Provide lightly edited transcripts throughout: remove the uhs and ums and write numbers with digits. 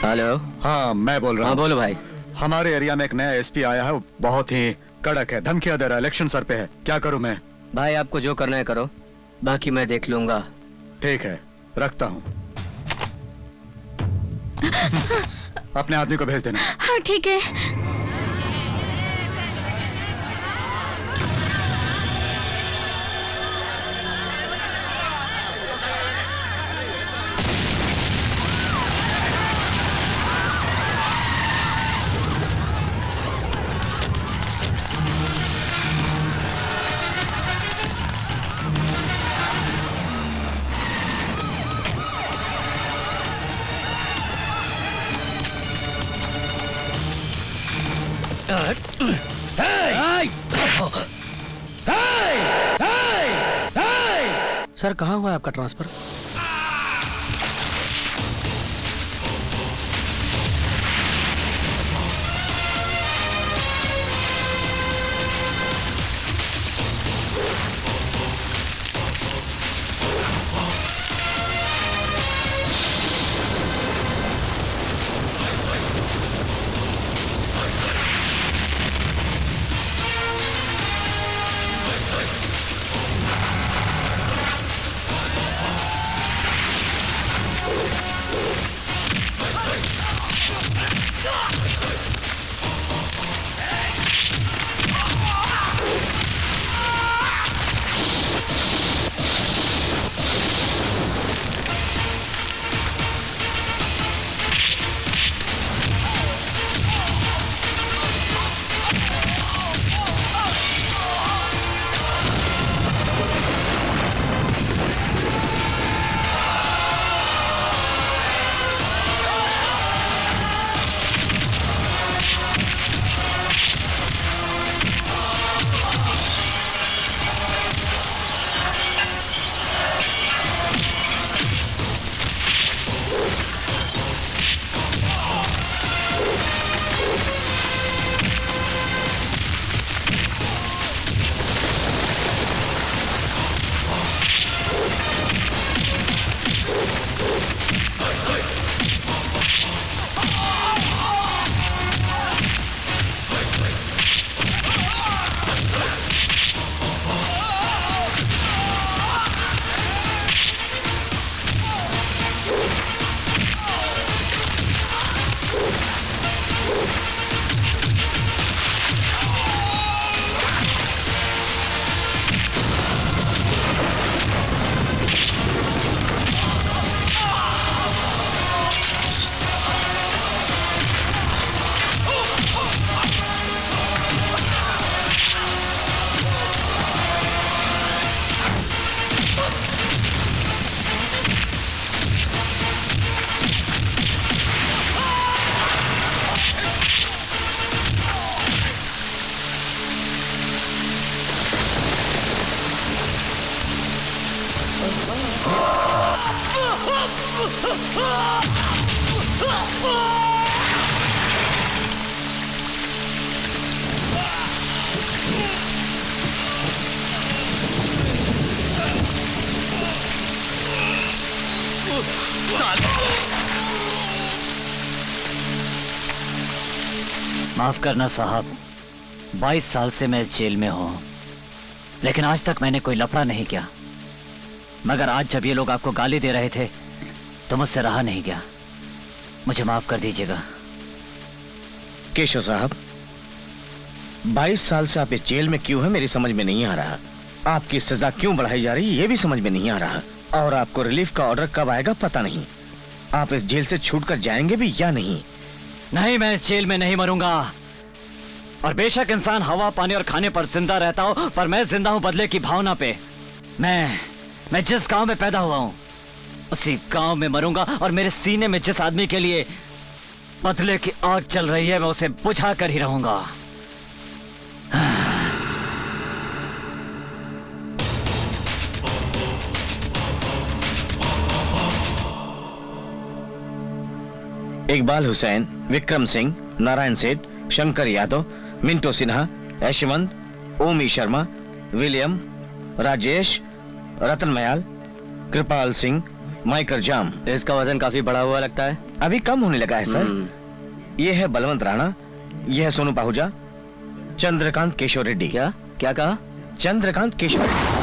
Hello. हाँ मैं बोल रहा हूँ। बोलो भाई। हमारे एरिया में एक नया एसपी आया है, वो बहुत ही कड़क है, धमकियां दे रहा है, इलेक्शन सर पे है। क्या करूँ मैं? भाई आपको जो करना है करो, बाकी मैं देख लूंगा। ठीक है, रखता हूँ। अपने आदमी को भेज देना। हाँ ठीक है। सर कहाँ हुआ है आपका ट्रांसफर? माफ करना साहब, 22 साल से मैं जेल में हूं, लेकिन आज तक मैंने कोई लफड़ा नहीं किया। मगर आज जब ये लोग आपको गाली दे रहे थे तो मुझसे रहा नहीं गया। मुझे माफ कर दीजिएगा। केशव साहब, 22 साल से आप इस जेल में क्यों हैं मेरी समझ में नहीं आ रहा। आपकी सजा क्यों बढ़ाई जा रही है ये भी समझ में नहीं आ रहा। और आपको रिलीफ का ऑर्डर कब आएगा पता नहीं। आप इस जेल से छूटकर जाएंगे भी या नहीं? नहीं, मैं इस जेल में नहीं मरूंगा। और बेशक इंसान हवा, पानी और खाने पर जिंदा रहता हो, पर मैं जिंदा हूं बदले की भावना पे। मैं जिस गांव में पैदा हुआ हूं उसी गांव में मरूंगा। और मेरे सीने में जिस आदमी के लिए बदले की आग चल रही है मैं उसे बुझा कर ही रहूंगा। इकबाल हुसैन, विक्रम सिंह, नारायण सेठ, शंकर यादव, मिंटो सिन्हा, यशवंत, ओमी शर्मा, विलियम, राजेश, रतन मयाल, कृपाल सिंह, माइकल जाम। इसका वजन काफी बढ़ा हुआ लगता है। अभी कम होने लगा है सर। ये है बलवंत राणा, ये है सोनू पाहुजा, चंद्रकांत केशव रेड्डी। क्या क्या कहा? चंद्रकांत केशव रेड्डी।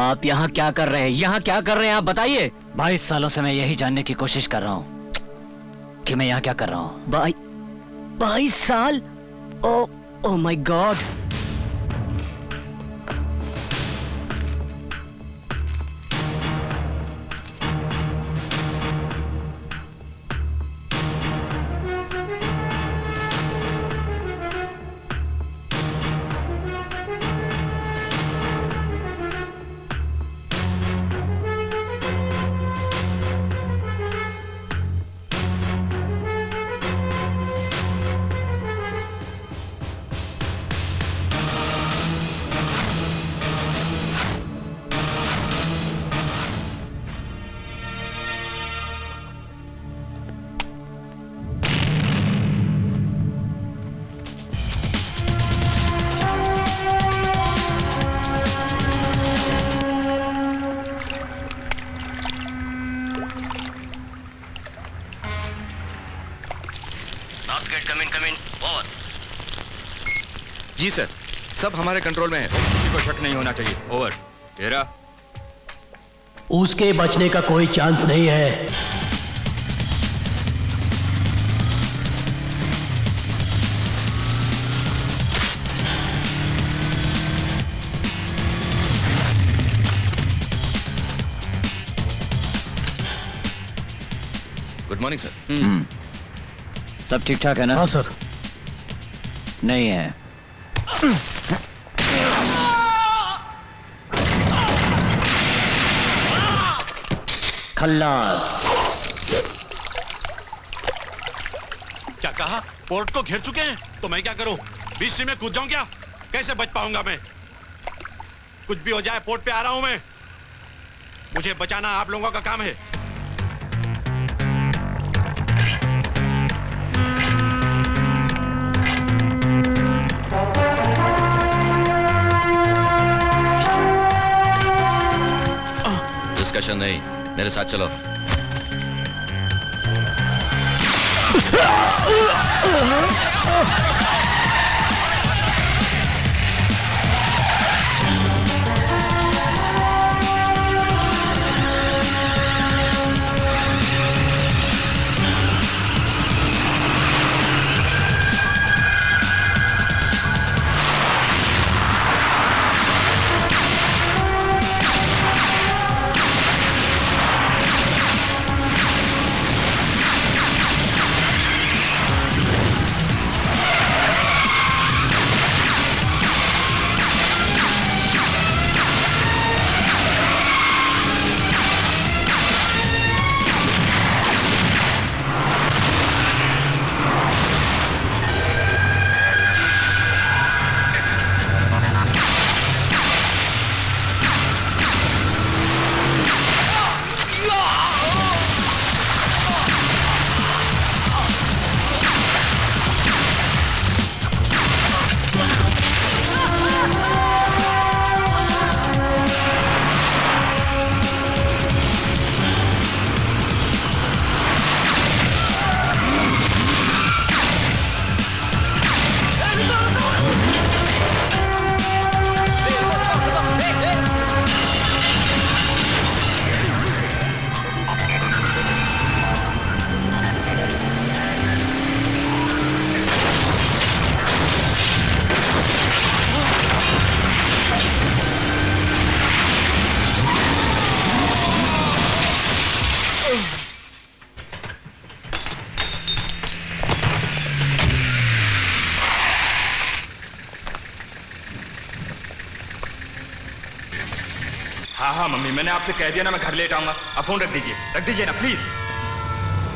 आप यहाँ क्या कर रहे हैं? यहाँ क्या कर रहे हैं आप बताइए। 22 सालों से मैं यही जानने की कोशिश कर रहा हूँ कि मैं यहाँ क्या कर रहा हूँ। 22 साल? Oh my god. जी सर, सब हमारे कंट्रोल में है, किसी को शक नहीं होना चाहिए। ओवर। तेरा उसके बचने का कोई चांस नहीं है। Good morning sir. सब ठीक ठाक है ना? हाँ सर। नहीं है। खल्लास। क्या कहा? पोर्ट को घेर चुके हैं तो मैं क्या करूं? बीच में कूद जाऊं क्या? कैसे बच पाऊंगा मैं? कुछ भी हो जाए पोर्ट पे आ रहा हूं मैं। मुझे बचाना आप लोगों का काम है। डिस्कशन नहीं, मेरे साथ चलो। हाँ हाँ मम्मी, मैंने आपसे कह दिया ना मैं घर लेट आऊंगा। अब फोन रख दीजिए ना प्लीज।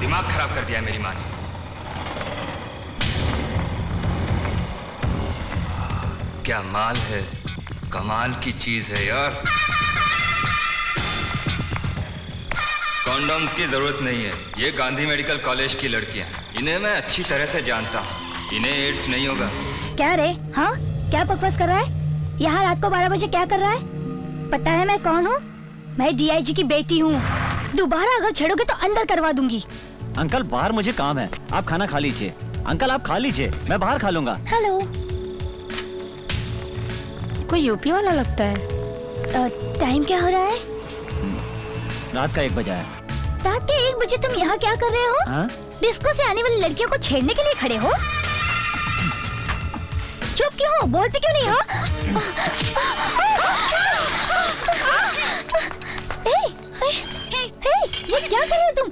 दिमाग खराब कर दिया है मेरी माँ ने। क्या माल है, कमाल की चीज है यार। कॉन्डोम्स की जरूरत नहीं है, ये गांधी मेडिकल कॉलेज की लड़कियां, इन्हें मैं अच्छी तरह से जानता हूँ, इन्हें एड्स नहीं होगा। क्या रे? हाँ, क्या बकवास कर रहा है? यहाँ रात को 12 बजे क्या कर रहा है? पता है मैं कौन हूँ? मैं डीआईजी की बेटी हूँ। दोबारा अगर छेड़ोगे तो अंदर करवा दूंगी। अंकल बाहर मुझे काम है, आप खाना खा लीजिए। अंकल आप खा लीजिए, मैं बाहर खा लूंगा। हेलो, कोई यूपी वाला लगता है। टाइम क्या हो रहा है? रात का 1 बजा है। रात के 1 बजे तुम यहाँ क्या कर रहे हो? हाँ? डिस्को से आने वाली लड़कियों को छेड़ने के लिए खड़े हो? चुप क्यों हो? बोलते क्यों नहीं हो? ये क्या कर रहे हो तुम?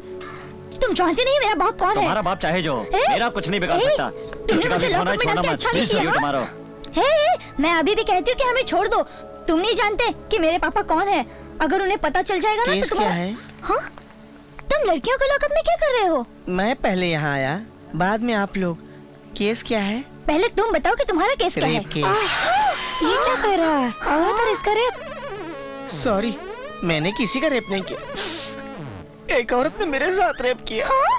तुम जानते नहीं मेरा बाप कौन है? तुम्हारा बाप चाहे जो, मेरा कुछ नहीं बिगाड़ सकता। तुमने मुझे लॉकअप में डाल के अच्छा नहीं किया। मैं अभी भी कहती हूँ कि हमें छोड़ दो। तुम नहीं जानते कि मेरे पापा कौन है। अगर उन्हें पता चल जाएगा ना तो तुम्हारा... क्या है? हाँ? तुम लड़कियों को लॉकअप में क्या कर रहे हो? मैं पहले यहाँ आया, बाद में आप लोग। केस क्या है? पहले तुम बताओ कि तुम्हारा केस क्या है? ये क्या कर रहा है? औरत और इसका रेप? सॉरी, मैंने किसी का रेप नहीं किया। एक औरत ने मेरे साथ रेप किया। हाँ?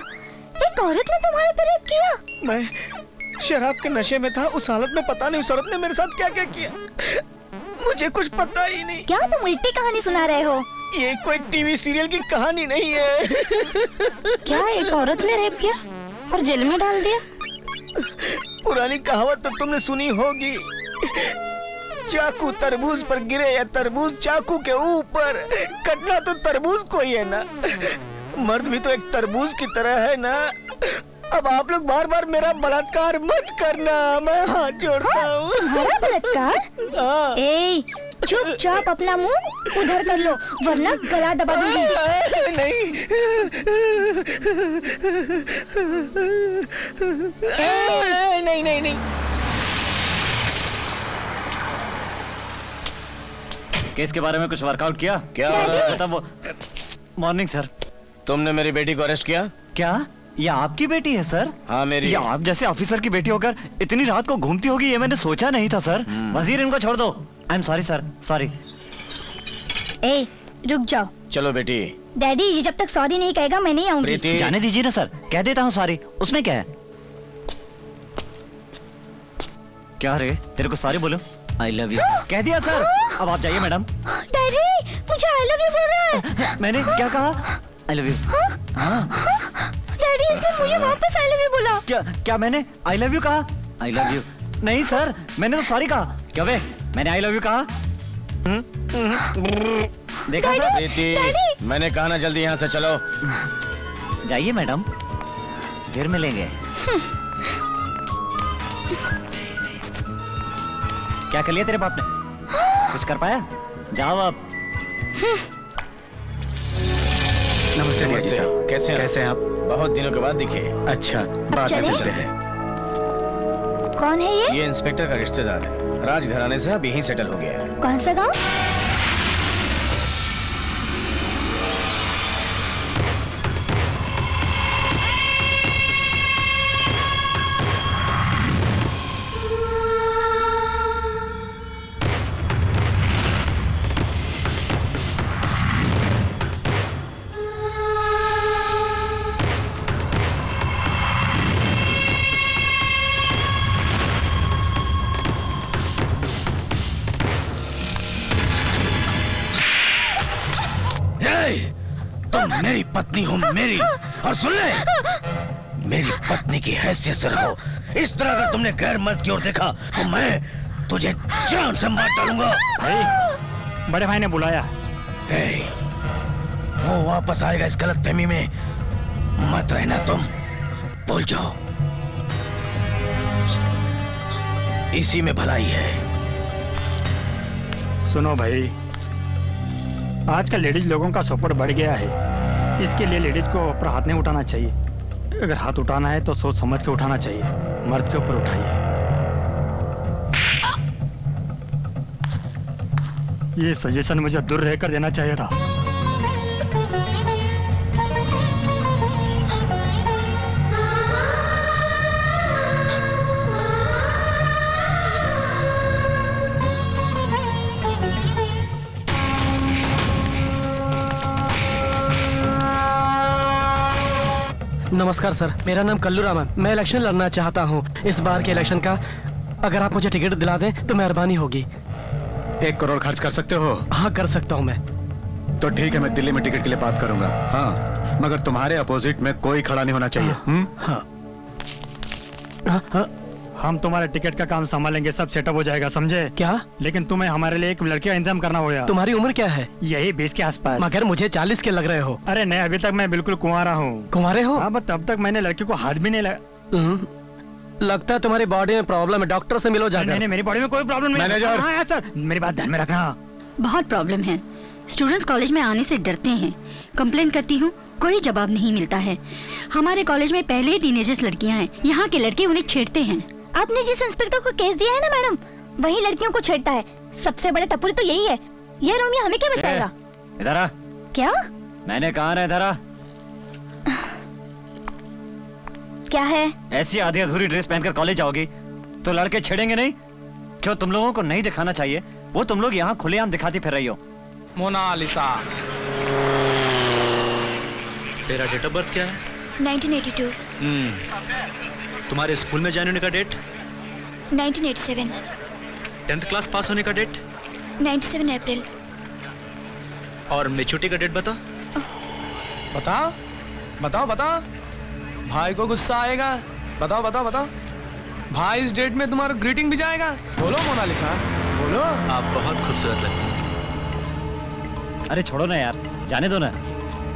एक औरत ने तुम्हारे पे रेप किया? मैं शराब के नशे में था, उस हालत में पता नहीं उस औरत ने मेरे साथ क्या क्या किया, मुझे कुछ पता ही नहीं। क्या तुम उल्टी कहानी सुना रहे हो? ये कोई टीवी सीरियल की कहानी नहीं है। क्या एक औरत ने रेप किया और जेल में डाल दिया? पुरानी कहावत तो तुमने सुनी होगी, चाकू तरबूज पर गिरे या तरबूज चाकू के ऊपर, कटना तो तरबूज को ही है ना। मर्द भी तो एक तरबूज की तरह है ना। अब आप लोग बार बार मेरा बलात्कार मत करना, मैं हाथ जोड़ता हूँ। तुम्हारा बलात्कार? ए, चुपचाप अपना मुंह उधर कर लो वरना गला दबा दूंगी। नहीं। नहीं नहीं नहीं। केस के बारे में कुछ वर्कआउट किया? क्या मतलब वो... मॉर्निंग सर। तुमने मेरी बेटी को अरेस्ट किया? क्या ये आपकी बेटी है सर? हाँ मेरी। ये आप जैसे ऑफिसर की बेटी होकर इतनी रात को घूमती होगी ये मैंने सोचा नहीं था सर। वजीर इनको छोड़ दो। I am sorry sir, sorry. ए, रुक जाओ। चलो बेटी। डैडी ये जब तक सॉरी नहीं कहेगा मैं नहीं आऊंगी। जाने दीजिए ना सर, कह देता हूँ सॉरी, उसमें क्या है? क्या रे, तेरे को सॉरी बोलो? आई लव यू कह दिया सर। अब आप जाइए मैडम। डैडी मुझे आई लव यू बोल रहा है। मैंने क्या कहा? I love you. डैडी इसने मुझे वापस आई लव यू बोला। क्या मैंने आई लव यू कहा? आई लव यू नहीं सर, मैंने तो सॉरी कहा। क्या बे, मैंने आई लव यू कहा? देखा सर? बेटी मैंने कहा ना जल्दी यहाँ से चलो। जाइए मैडम, फिर मिलेंगे। क्या कर लिया तेरे बाप ने? कुछ कर पाया? जाओ अब। नमस्ते डीआईजी साहब। कैसे हैं आप? बहुत दिनों के बाद दिखे। अच्छा, बात में चलते हैं। कौन है ये? ये इंस्पेक्टर का रिश्तेदार है, राजघराने से अब यहीं सेटल हो गया है। कौन सा गाँव? तुम मेरी पत्नी हो मेरी, और सुन ले मेरी पत्नी की हैसियत से रहो। इस तरह अगर तुमने गैर मर्द की ओर देखा तो मैं तुझे जान से मार डालूंगा। बड़े भाई ने बुलाया। वो वापस आएगा इस गलतफहमी में मत रहना, तुम भूल जाओ, इसी में भलाई है। सुनो भाई, आजकल लेडीज लोगों का सपोर्ट बढ़ गया है, इसके लिए लेडीज को ऊपर हाथ नहीं उठाना चाहिए। अगर हाथ उठाना है तो सोच समझ के उठाना चाहिए, मर्द के ऊपर उठाइए। ये सजेशन मुझे दूर रहकर देना चाहिए था। नमस्कार सर, मेरा नाम कल्लू रामन। मैं इलेक्शन लड़ना चाहता हूँ। इस बार के इलेक्शन का अगर आप मुझे टिकट दिला दें तो मेहरबानी होगी। 1 करोड़ खर्च कर सकते हो? हाँ, कर सकता हूँ मैं। तो ठीक है, मैं दिल्ली में टिकट के लिए बात करूंगा। हाँ, मगर तुम्हारे अपोजिट में कोई खड़ा नहीं होना चाहिए। हाँ। हम तुम्हारे टिकट का काम संभालेंगे, सब सेटअप हो जाएगा, समझे? क्या? लेकिन तुम्हें हमारे लिए एक लड़की का इंतजाम करना होगा। तुम्हारी उम्र क्या है? यही 20 के आसपास। मगर मुझे 40 के लग रहे हो। अरे नहीं, अभी तक मैं बिल्कुल कुंवारा हूँ। कुंवारे हो? हाँ, बस तब तक मैंने लड़की को हाथ भी नहीं लगा। लगता है तुम्हारी बॉडी में प्रॉब्लम है, डॉक्टर से मिलो जाकर। नहीं, मेरी बॉडी में कोई प्रॉब्लम नहीं। मैनेजर। हाँ सर, मेरी बात ध्यान में रखना। बहुत प्रॉब्लम है। स्टूडेंट्स कॉलेज में आने से डरते हैं। कंप्लेन करती हूँ, कोई जवाब नहीं मिलता है। हमारे कॉलेज में पहले ही टीनेजर्स लड़कियाँ हैं, यहाँ के लड़के उन्हें छेड़ते हैं। आपने जिस इंस्पेक्टर को केस दिया है ना मैडम, वही लड़कियों को छेड़ता है। सबसे बड़ा टपुरी तो यही है। ये रोमिया हमें क्या बचाएगा? इधर आ। क्या? मैंने कहा ना, इधर आ। क्या है? ऐसी आधी अधूरी ड्रेस पहनकर कॉलेज आओगी तो लड़के छेड़ेंगे नहीं? जो तुम लोगों को नहीं दिखाना चाहिए वो तुम लोग यहाँ खुलेआम दिखाती फिर रही हो। मोनालिसा, तेरा डेट ऑफ बर्थ क्या है? 1982। तुम्हारे स्कूल में जाने होने का डेट? 1987। 10th क्लास पास होने का डेट? 97 अप्रैल। और मेच्योरिटी का डेट बता। बताओ बताओ बताओ। भाई को गुस्सा आएगा। बताओ बताओ बताओ। भाई इस डेट में तुम्हारा ग्रीटिंग भी जाएगा। बोलो मोनालिसा, बोलो। आप बहुत खूबसूरत लगते हैं। अरे छोड़ो ना यार, जाने दो ना।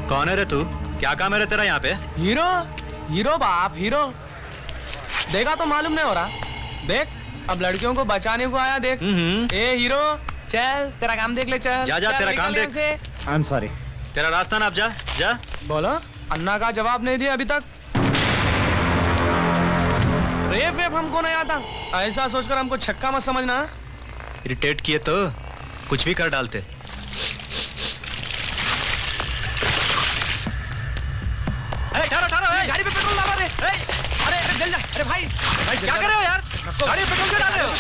कौन है रे तू? क्या काम है रे तेरा यहाँ पे? हीरो, हीरो बाप, हीरो। देखा तो मालूम नहीं हो रहा। देख, अब लड़कियों को बचाने को आया। देख। ए हीरो, चल तेरा काम देख ले। चल जा तेरा काम देख। आई एम सॉरी। तेरा रास्ता नाप, जा जा। बोलो। अन्ना का जवाब नहीं दिया अभी तक। रेप वेप हमको नहीं आता, ऐसा सोचकर हमको छक्का मत समझना। इरिटेट किए तो कुछ भी कर डालते। ठहरो ठहरो, गाड़ी पे पेट्रोल डाला रे। अरे जल जा। अरे भाई क्या कर रहे हो यार? गाड़ी पे पेट्रोल क्यों डाल रहे हो?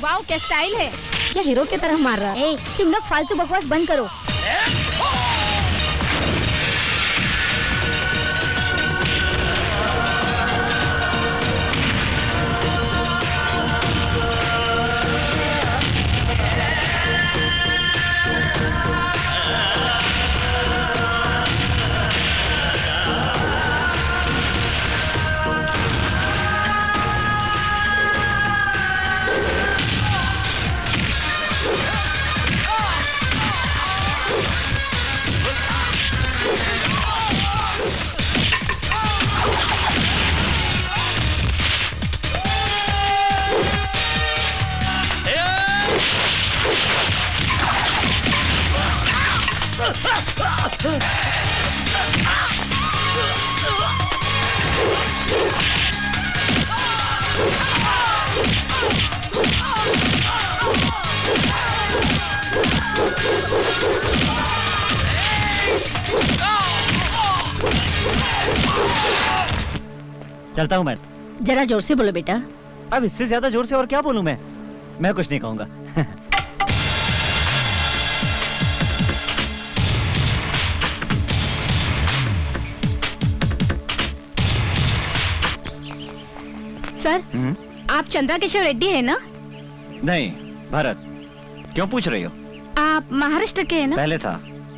वाओ, क्या स्टाइल है। क्या हीरो की तरह मार रहा है। तुम लोग फालतू बकवास बंद करो। चलता हूँ मैं। जरा जोर से बोलो बेटा। अब इससे ज्यादा जोर से और क्या बोलूं मैं कुछ नहीं कहूंगा। सर, आप चंद्रा केशव रेड्डी है ना? नहीं, भरत। क्यों पूछ रही हो? आप महाराष्ट्र के हैं ना? पहले था,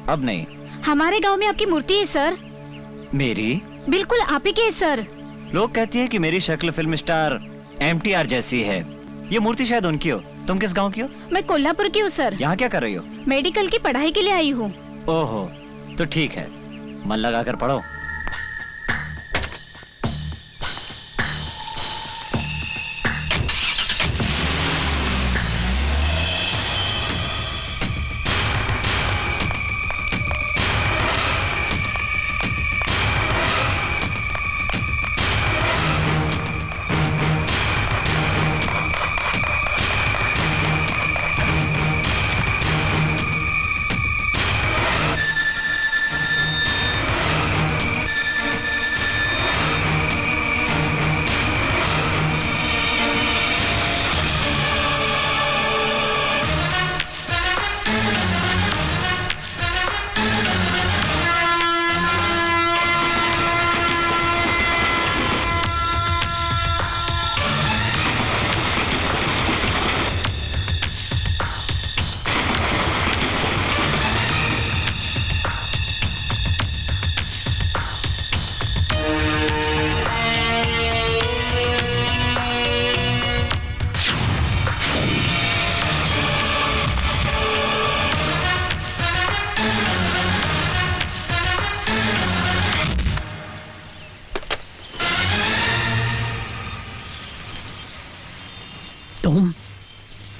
अब नहीं। हमारे गांव में आपकी मूर्ति है सर। मेरी? बिल्कुल आप ही की है सर। लोग कहती हैं कि मेरी शक्ल फिल्म स्टार MTR जैसी है। ये मूर्ति शायद उनकी हो। तुम किस गांव की हो? मैं कोल्हापुर की हूँ सर। यहाँ क्या कर रही हो? मेडिकल की पढ़ाई के लिए आई हूँ। ओहो, तो ठीक है, मन लगा कर पढ़ो।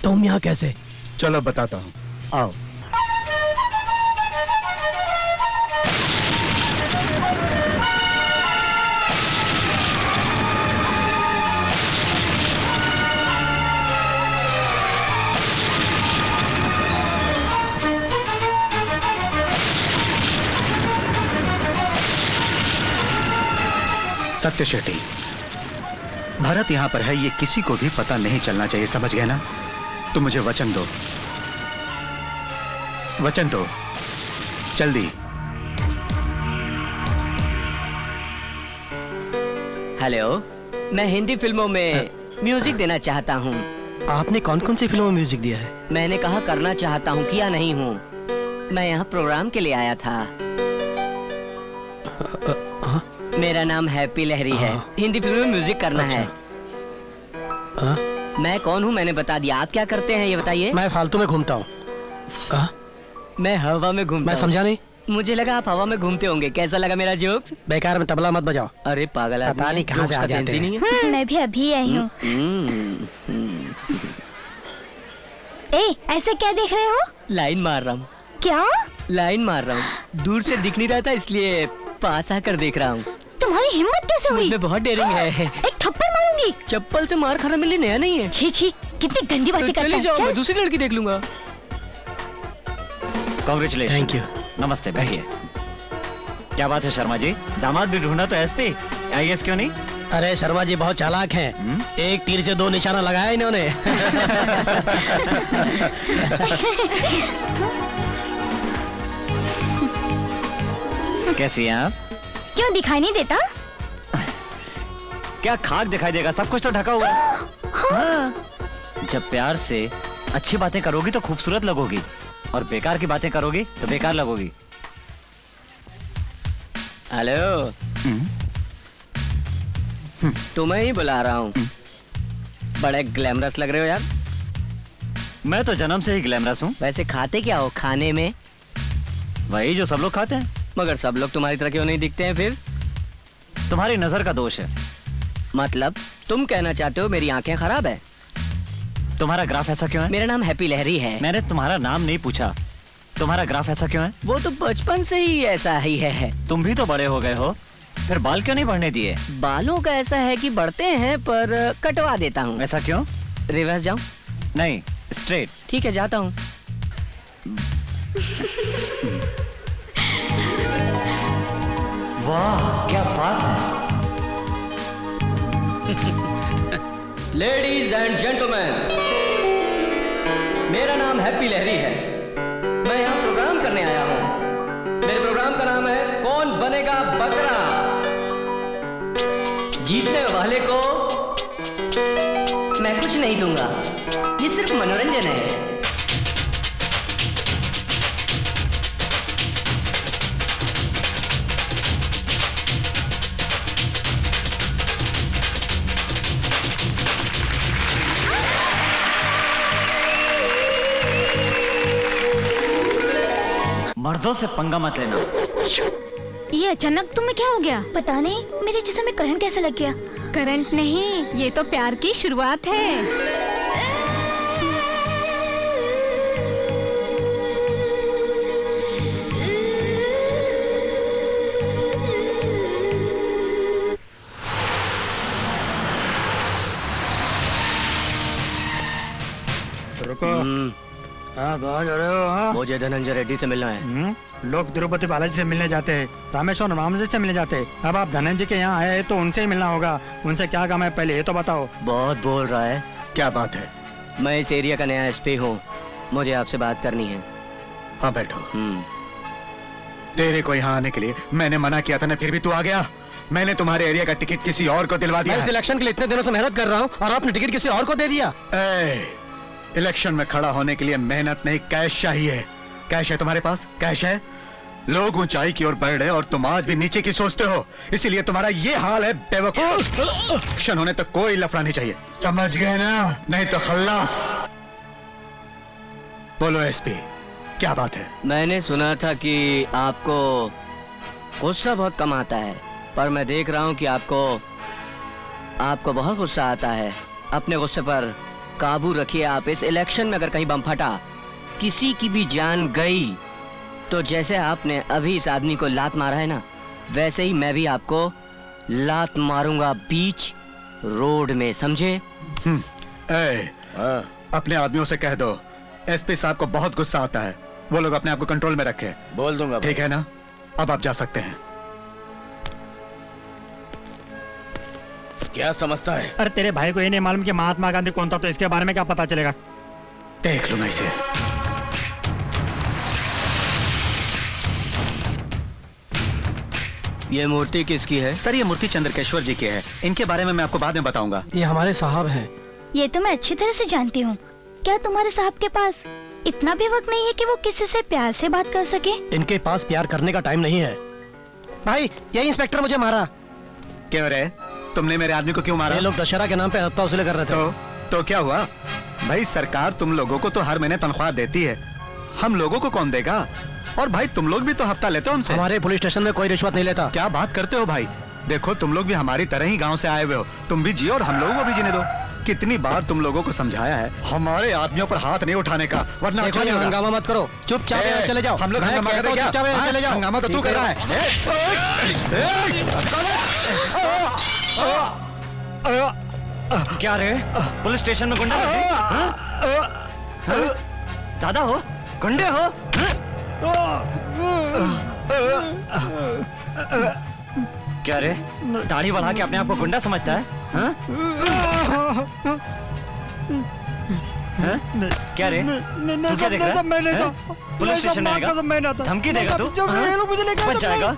तुम यहाँ कैसे? चलो बताता हूँ, आओ। सत्य शेट्टी, भरत यहाँ पर है, ये किसी को भी पता नहीं चलना चाहिए, समझ गए ना? तुम मुझे वचन दो, वचन दो, जल्दी। हेलो, मैं हिंदी फिल्मों में म्यूजिक देना चाहता हूँ। आपने कौन कौन सी फिल्मों में म्यूजिक दिया है? मैंने कहा करना चाहता हूँ, किया नहीं हूँ। मैं यहाँ प्रोग्राम के लिए आया था। मेरा नाम हैप्पी लहरी है। हिंदी फिल्म में म्यूजिक करना है। मैं कौन हूँ मैंने बता दिया। आप क्या करते हैं ये बताइए। मैं फालतू में घूमता हूँ। मैं हवा में घूमता हूँ। मैं समझा नहीं। मुझे लगा आप हवा में घूमते होंगे। कैसा लगा मेरा जोक्स? बेकार में तबला मत बजाओ। अरे पागल, पता नहीं कहाँ से आ जाते हैं। मैं भी अभी आई हूँ। ए, ऐसे क्या देख रहे हो? लाइन मार रहा हूँ। क्या? लाइन मार रहा हूँ। दूर से दिख नहीं रहा था इसलिए पास आकर देख रहा हूँ। तुम्हारी हिम्मत कैसे हुई? मुझमें बहुत डेयरिंग है। एक थप्पड़ मारूंगी। चप्पल से मार खाना मेरे लिए नया नहीं है। छी छी, कितनी गंदी बातें करता है। चले जाओ, मैं दूसरी लड़की देख लूंगा। कांग्रेचुलेशन। Thank you. नमस्ते, बैठिए। क्या बात है शर्मा जी, दामाद भी ढूंढा तो एसपी IAS क्यों नहीं? अरे शर्मा जी बहुत चालाक हैं। एक तीर से 2 निशाना लगाया इन्होंने। कैसी हैं आप? क्यों दिखाई नहीं देता? क्या खाक दिखाई देगा, सब कुछ तो ढका हुआ है। हाँ। जब प्यार से अच्छी बातें करोगी तो खूबसूरत लगोगी, और बेकार की बातें करोगी तो बेकार लगोगी। हेलो, तुम्हें ही बुला रहा हूँ। बड़े ग्लैमरस लग रहे हो यार। मैं तो जन्म से ही ग्लैमरस हूँ। वैसे खाते क्या हो खाने में? वही जो सब लोग खाते हैं। मगर सब लोग तुम्हारी तरह क्यों नहीं दिखते हैं फिर? तुम्हारी नजर का दोष है। मतलब तुम कहना चाहते हो मेरी आंखें खराब है? तुम्हारा ग्राफ ऐसा क्यों है? मेरा नाम हैप्पी लहरी है। मैंने तुम्हारा नाम नहीं पूछा, तुम्हारा ग्राफ ऐसा क्यों है? वो तो बचपन से ही ऐसा ही है। तुम भी तो बड़े हो गए हो, फिर बाल क्यों नहीं बढ़ने दिए? बालों का ऐसा है कि बढ़ते हैं पर कटवा देता हूँ। ऐसा क्यों? रिवर्स जाऊं? नहीं, स्ट्रेट। ठीक है, जाता हूँ। वाह, क्या बात है। लेडीज एंड जेंटलमैन, मेरा नाम हैप्पी लहरी है। मैं यहाँ प्रोग्राम करने आया हूँ। मेरे प्रोग्राम का नाम है कौन बनेगा बकरा। जीतने वाले को मैं कुछ नहीं दूंगा, ये सिर्फ मनोरंजन है। मर्दों से पंगा मत लेना। ये अचानक तुम्हें क्या हो गया? पता नहीं, मेरे जिस्म में करंट कैसे लग गया। करंट नहीं, ये तो प्यार की शुरुआत है। रुको। हाँ, कहाँ जा रहे हो? हाँ? मुझे धनंजय रेड्डी से मिलना है। लोग तिरुपति बालाजी से मिलने जाते हैं, रामेश्वर रामजी से मिलने जाते हैं। अब आप धनंजय के यहाँ आए हैं तो उनसे ही मिलना होगा। उनसे क्या काम है पहले ये तो बताओ। बहुत बोल रहा है। क्या बात है? मैं इस एरिया का नया एसपी हूँ, मुझे आपसे बात करनी है। हाँ बैठो। तेरे को यहाँ आने के लिए मैंने मना किया था ना, फिर भी तू आ गया। मैंने तुम्हारे एरिया का टिकट किसी और को दिलवा दिया। मैं इस इलेक्शन के लिए इतने दिनों से मेहनत कर रहा हूँ और आपने टिकट किसी और को दे दिया। इलेक्शन में खड़ा होने के लिए मेहनत नहीं, कैश चाहिए। कैश है तुम्हारे पास? कैश है? लोग ऊंचाई की ओर बढ़ रहे और तुम आज भी नीचे की सोचते हो, इसीलिए तुम्हारा ये हाल है बेवकूफ। इलेक्शन होने तक कोई लफड़ा नहीं चाहिए, समझ गए ना? नहीं तो खल्लास। बोलो एसपी, क्या बात है? मैंने सुना था कि आपको गुस्सा बहुत कम आता है, पर मैं देख रहा हूँ कि आपको बहुत गुस्सा आता है। अपने गुस्से पर काबू रखिए आप। इस इलेक्शन में अगर कहीं बम फटा, किसी की भी जान गई, तो जैसे आपने अभी इस आदमी को लात मारा है ना, वैसे ही मैं भी आपको लात मारूंगा बीच रोड में, समझे? अपने आदमियों से कह दो एसपी साहब को बहुत गुस्सा आता है, वो लोग अपने आप को कंट्रोल में रखे। बोल दूंगा। ठीक है ना? अब आप जा सकते हैं। क्या समझता है? अरे तेरे भाई को ये नहीं मालूम कि महात्मा गांधी कौन था, तो इसके बारे में क्या पता चलेगा? देख लूंगा इसे। ये मूर्ति किसकी है? सर ये मूर्ति चंद्रकेश्वर जी की है, इनके बारे में मैं आपको बाद में बताऊंगा। ये हमारे साहब हैं। ये तो मैं अच्छी तरह से जानती हूँ। क्या तुम्हारे साहब के पास इतना भी वक्त नहीं है कि वो किसी से प्यार से बात कर सके? इनके पास प्यार करने का टाइम नहीं है। भाई यही इंस्पेक्टर मुझे मारा। क्यों रे? तुमने मेरे आदमी को क्यों मारा? ये लोग दशहरा के नाम पे हत्या वसूली कर रहे थे। तो क्या हुआ? भाई सरकार तुम लोगों को तो हर महीने तनख्वाह देती है, हम लोगों को कौन देगा? और भाई तुम लोग भी तो हफ्ता लेते हो हमसे। हमारे पुलिस स्टेशन में कोई रिश्वत नहीं लेता। क्या बात करते हो भाई? देखो तुम लोग भी हमारी तरह ही गांव से आए हुए हो, तुम भी जियो और हम लोगों को भी जीने दो। कितनी बार तुम लोगों को समझाया है हमारे आदमियों पर हाथ नहीं उठाने का, वरना अच्छा नहीं होगा। हंगामा मत करो, चुपचाप चले जाओ। हम लोग हंगामा कर रहे हैं क्या? चले जाओ। हंगामा तो तू कर रहा है। क्या रे? पुलिस स्टेशन में गुंडा? दादा हो? गुंडे हो? क्या रे? दाढ़ी बढ़ा के अपने आप को गुंडा समझता है? क्या रे? तू क्या देख रहा है? पुलिस स्टेशन में आएगा? धमकी देगा तू? बच जाएगा?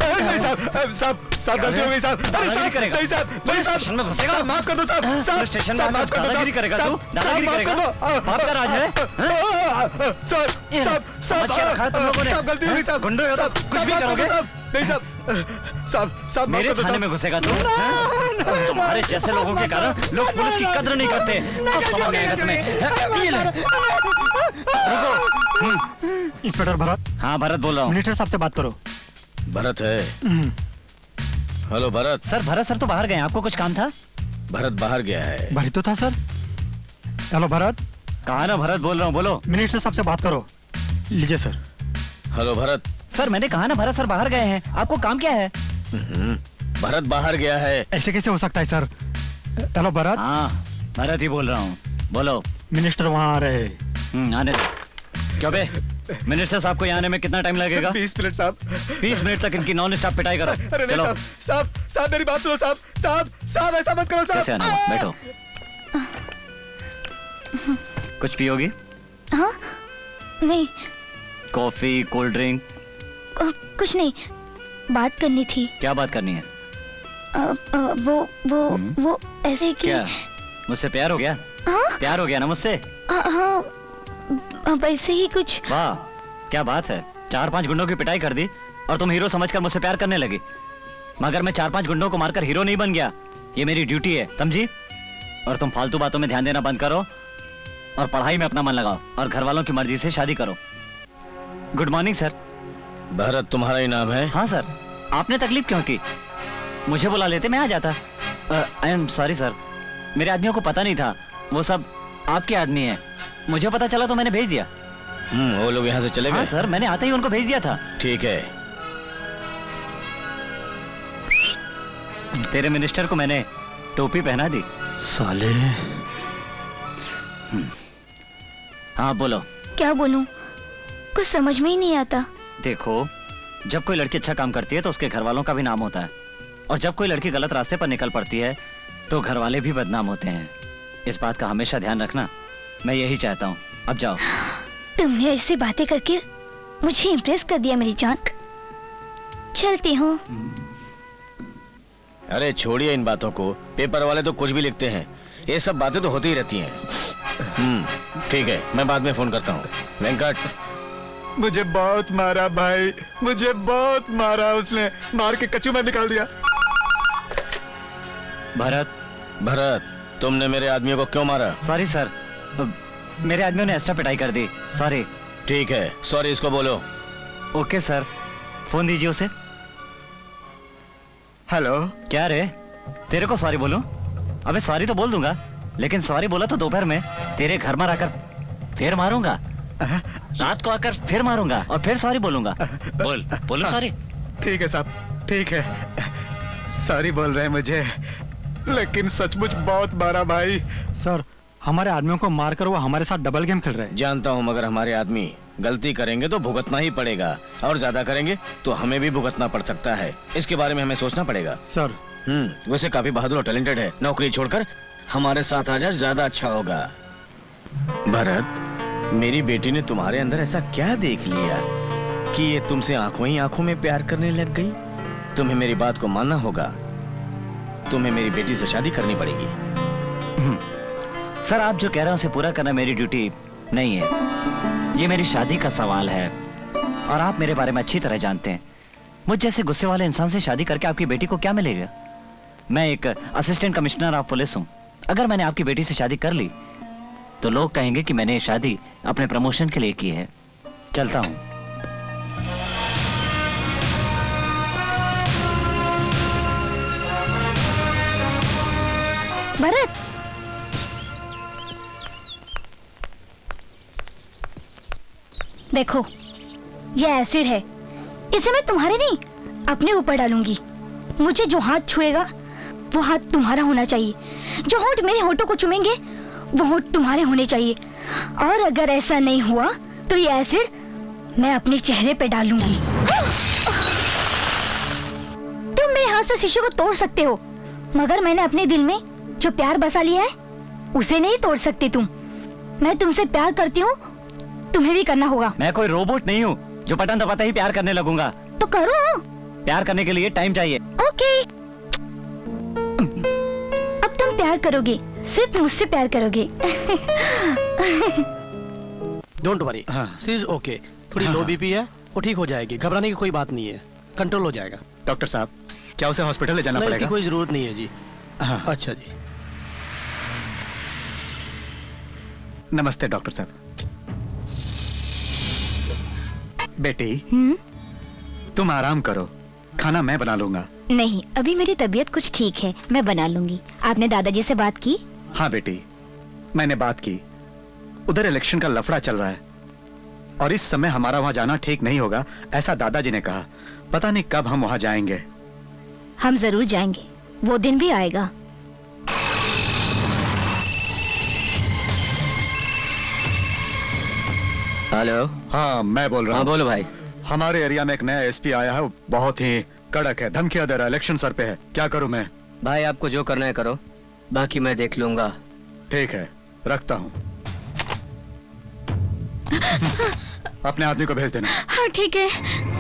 साहब गलती हो गई साहब। दादागिरी करेगा? नहीं साहब, नहीं साहब, स्टेशन में घुसेगा? माफ कर दो साहब। पुलिस स्टेशन में माफ कर दो, दादागिरी करेगा तू? दादागिरी करेगा? बाप का राज है? साहब क्या रखा है तुम लोगों ने? साहब गलती हो गई साहब। गुंडे हो तो कुछ भी करोगे? नहीं साहब मेरे थाने में घुसेगा तू? तुम्हारे जैसे लोगों के कारण लोग पुलिस की कद्र नहीं करते। अब समझ में आएगा तुम्हें। ये ले। रुको। इंस्पेक्टर भरत। हाँ भरत बोल रहा हूँ। मिनिस्टर साहब से बात करो। भरत है। Hello Bharat. Sir Bharat sir तो बाहर गए, आपको कुछ काम था? भरत बाहर गया है। भरत तो था सर। हेलो भरत, कहा ना भरत बोल रहा हूँ, बोलो। मिनिस्टर साहब से बात करो। लीजिए सर। हेलो भरत। सर मैंने कहा ना भरत सर बाहर गए हैं, आपको काम क्या है? भरत बाहर गया है। ऐसे कैसे हो सकता है सर? हेलो भरत। हाँ भरत ही बोल रहा हूँ, बोलो। मिनिस्टर वहाँ आ रहे। आने दो। क्यों बे, मिनिस्टर साहब को यहाँ आने में कितना टाइम लगेगा? 20 मिनट साहब। 20 मिनट तक इनकी नॉन स्टॉप पिटाई करो। अरे चलो। साहब मेरी बात सुनो साहब। साहब ऐसा मत करो साहब। कैसे आना? बैठो। कुछ पियोगी? हाँ नहीं। Coffee, cold drink? कुछ नहीं, बात करनी थी। क्या बात करनी है? वो ऐसे कि क्या मुझसे प्यार हो गया? हाँ? प्यार हो गया ना मुझसे? हाँ वैसे ही कुछ। वाह क्या बात है, 4-5 गुंडों की पिटाई कर दी और तुम हीरो समझकर मुझसे प्यार करने लगी। मगर मैं 4-5 गुंडों को मारकर हीरो नहीं बन गया, ये मेरी ड्यूटी है, समझी? और तुम फालतू बातों में ध्यान देना बंद करो और पढ़ाई में अपना मन लगाओ और घर वालों की मर्जी से शादी करो। Good morning sir. भरत तुम्हारा ही नाम है? हाँ सर। आपने तकलीफ क्यों की? मुझे बुला लेते, मैं आ जाता। आई एम सॉरी सर, मेरे आदमियों को पता नहीं था वो सब आपके आदमी हैं। मुझे पता चला तो मैंने भेज दिया। वो लोग यहाँ से चले गए? हाँ सर, मैंने आते ही उनको भेज दिया था। ठीक है। तेरे मिनिस्टर को मैंने टोपी पहना दी। साले। हाँ बोलो। क्या बोलूं, कुछ समझ में ही नहीं आता। देखो, जब कोई लड़की अच्छा काम करती है तो उसके घर वालों का भी नाम होता है, और जब कोई लड़की गलत रास्ते पर निकल पड़ती है तो घर वाले भी बदनाम होते हैं। इस बात का हमेशा ध्यान रखना, मैं यही चाहता हूँ। अब जाओ। तुमने ऐसी बातें करके मुझे इम्प्रेस कर दिया मेरी जान। चलती हूँ। अरे छोड़िए इन बातों को, पेपर वाले तो कुछ भी लिखते हैं, ये सब बातें तो होती ही रहती हैं। ठीक है, मैं बाद में फोन करता हूँ। वेंकट। मुझे बहुत मारा भाई, मुझे बहुत मारा, उसने मार के कचू में निकाल दिया। भरत तुमने मेरे आदमियों को क्यों मारा? सॉरी सर, मेरे आदमियों ने एक्स्ट्रा पिटाई कर दी, सॉरी। ठीक है, सॉरी इसको बोलो। ओके सर, फोन दीजिए उसे। हेलो। क्या रे, तेरे को सॉरी बोलूं? अबे सॉरी तो बोल दूंगा, लेकिन सॉरी बोला तो दोपहर में तेरे घर में आकर फिर मारूंगा, रात को आकर फिर मारूंगा और फिर सॉरी बोलूंगा। बोलो सॉरी। ठीक है साहब, ठीक है, सॉरी बोल रहे हैं मुझे, लेकिन सचमुच बहुत मारा भाई। सर हमारे आदमियों को मारकर वो हमारे साथ डबल गेम खेल रहे हैं। जानता हूँ, मगर हमारे आदमी गलती करेंगे तो भुगतना ही पड़ेगा, और ज्यादा करेंगे तो हमें भी भुगतना पड़ सकता है। इसके बारे में हमें सोचना पड़ेगा। सर वैसे काफी बहादुर और टैलेंटेड है, नौकरी छोड़कर हमारे साथ आ जाए, ज्यादा अच्छा होगा। भरत, मेरी बेटी ने तुम्हारे अंदर ऐसा क्या देख लिया कि ये तुमसे आंखों ही आंखों में प्यार करने लग गई? तुम्हें मेरी बात को मानना होगा, तुम्हें मेरी बेटी से शादी करनी पड़ेगी। सर आप जो कह रहे हैं उसे पूरा करना मेरी ड्यूटी नहीं है, ये मेरी शादी का सवाल है, और आप मेरे बारे में अच्छी तरह जानते हैं। मुझ जैसे गुस्से वाले इंसान से शादी करके आपकी बेटी को क्या मिलेगा? मैं एक असिस्टेंट कमिश्नर ऑफ पुलिस हूँ। अगर मैंने आपकी बेटी से शादी कर ली तो लोग कहेंगे कि मैंने ये शादी अपने प्रमोशन के लिए की है। चलता हूँ। भरत, देखो ये एसिड है, इसे मैं तुम्हारे नहीं अपने ऊपर डालूंगी। मुझे जो हाथ छुएगा वो हाथ तुम्हारा होना चाहिए, जो होंठ मेरे होठों को चूमेंगे वो होंठ तुम्हारे होने चाहिए, और अगर ऐसा नहीं हुआ तो ये एसिड मैं अपने चेहरे पे डालूंगी। तुम मेरे हाथ से शीशे को तोड़ सकते हो, मगर मैंने अपने दिल में जो प्यार बसा लिया है उसे नहीं तोड़ सकते तुम। मैं तुमसे प्यार करती हूँ, तुम्हें भी करना होगा। मैं कोई रोबोट नहीं हूँ जो बटन दबाते ही प्यार करने लगूंगा। तो करो। प्यार करने के लिए टाइम चाहिए। ओके। अब तुम प्यार करोगे, सिर्फ मुझसे प्यार करोगे। Don't worry, she is okay. थोड़ी लो बीपी है, वो ठीक हो जाएगी, घबराने की कोई बात नहीं है, कंट्रोल हो जाएगा। डॉक्टर साहब, क्या उसे हॉस्पिटल ले जाना पड़ेगा? इसकी कोई जरूरत नहीं है जी। हाँ। अच्छा जी। नमस्ते डॉक्टर साहब। बेटी, तुम आराम करो, खाना मैं बना लूंगा। नहीं, अभी मेरी तबीयत कुछ ठीक है, मैं बना लूंगी। आपने दादाजी से बात की? हाँ बेटी, मैंने बात की, उधर इलेक्शन का लफड़ा चल रहा है और इस समय हमारा वहां जाना ठीक नहीं होगा, ऐसा दादाजी ने कहा। पता नहीं कब हम वहां जाएंगे। हम जरूर जाएंगे, वो दिन भी आएगा। हेलो। हाँ, मैं बोल रहा हूँ। हाँ बोलो भाई। हमारे एरिया में एक नया एसपी आया है, वो बहुत ही कड़क है, धमकियां दे रहा है, इलेक्शन सर पे है। क्या करूं मैं? भाई आपको जो करना है करो, बाकी मैं देख लूंगा। ठीक है, रखता हूं। अपने आदमी को भेज देना। हाँ ठीक है।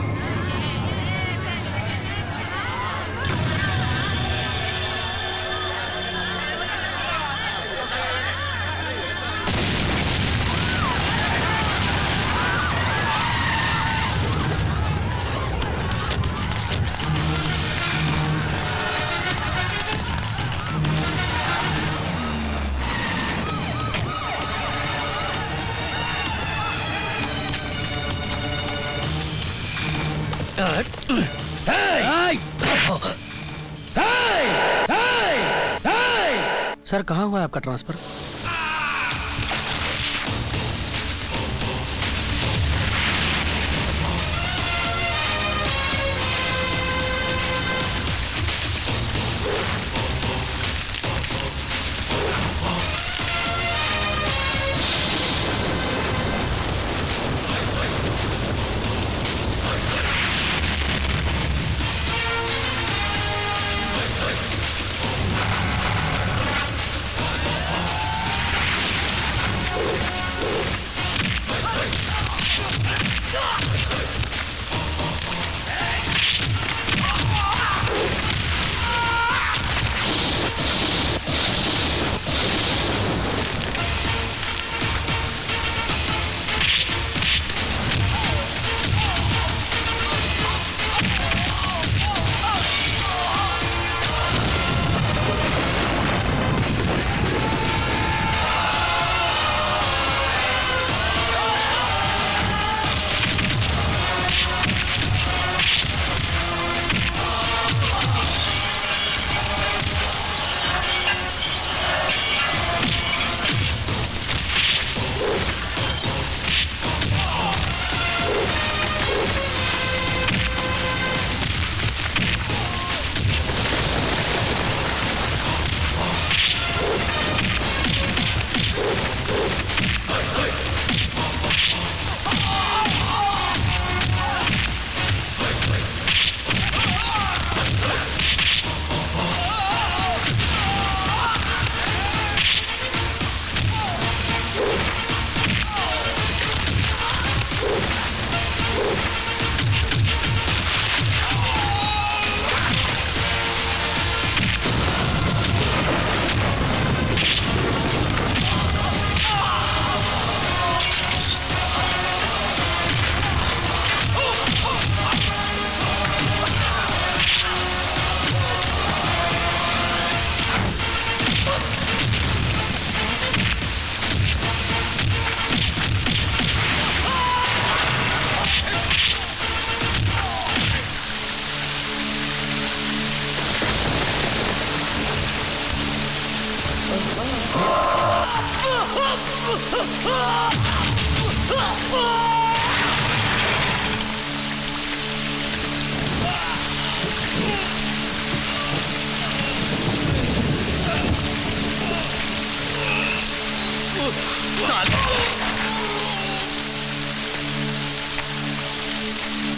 सर कहाँ हुआ है आपका ट्रांसफर?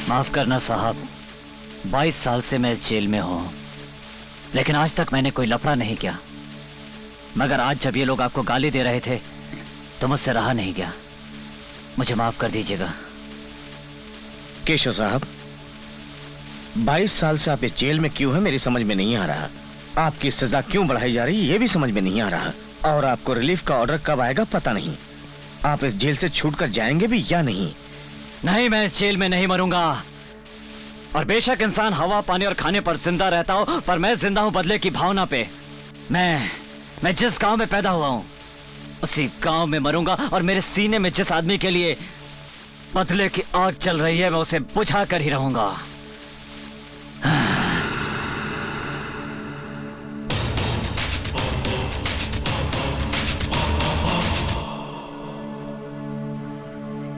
माफ करना साहब, 22 साल से मैं जेल में हूं, लेकिन आज तक मैंने कोई लफड़ा नहीं किया। मगर आज जब ये लोग आपको गाली दे रहे थे तो मुझसे रहा नहीं गया। मुझे माफ कर दीजिएगा। केशव साहब, 22 साल से आप इस जेल में क्यों हैं मेरी समझ में नहीं आ रहा। आपकी सजा क्यों बढ़ाई जा रही है ये भी समझ में नहीं आ रहा। और आपको रिलीफ का ऑर्डर कब आएगा पता नहीं। आप इस जेल से छूटकर जाएंगे भी या नहीं? नहीं, मैं इस जेल में नहीं मरूंगा। और बेशक इंसान हवा, पानी और खाने पर जिंदा रहता हो, पर मैं जिंदा हूं बदले की भावना पे। मैं जिस गांव में पैदा हुआ हूं उसी गांव में मरूंगा। और मेरे सीने में जिस आदमी के लिए बदले की आग चल रही है मैं उसे बुझा कर ही रहूंगा।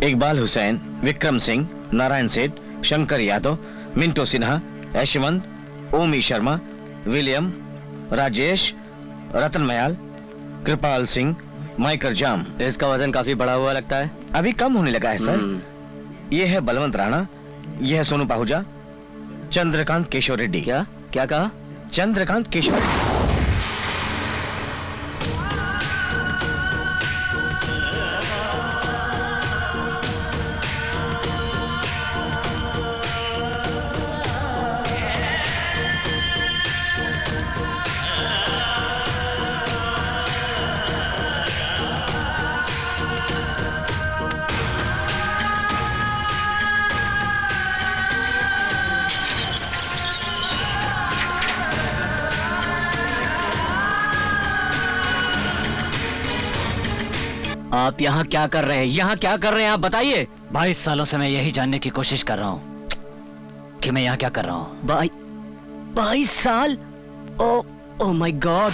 इकबाल हुसैन, विक्रम सिंह, नारायण सेठ, शंकर यादव, मिंटो सिन्हा, यशवंत, ओमी शर्मा, विलियम, राजेश, रतन मयाल, कृपाल सिंह, माइकल जाम। इसका वजन काफी बढ़ा हुआ लगता है। अभी कम होने लगा है सर। ये है बलवंत राणा, ये है सोनू पाहुजा, चंद्रकांत केशव रेड्डी। क्या क्या कहा? चंद्रकांत केशव रेड्डी। आप यहाँ क्या कर रहे हैं? यहाँ क्या कर रहे हैं आप बताइए। 22 सालों से मैं यही जानने की कोशिश कर रहा हूँ कि मैं यहाँ क्या कर रहा हूँ। 22 साल? Oh my God.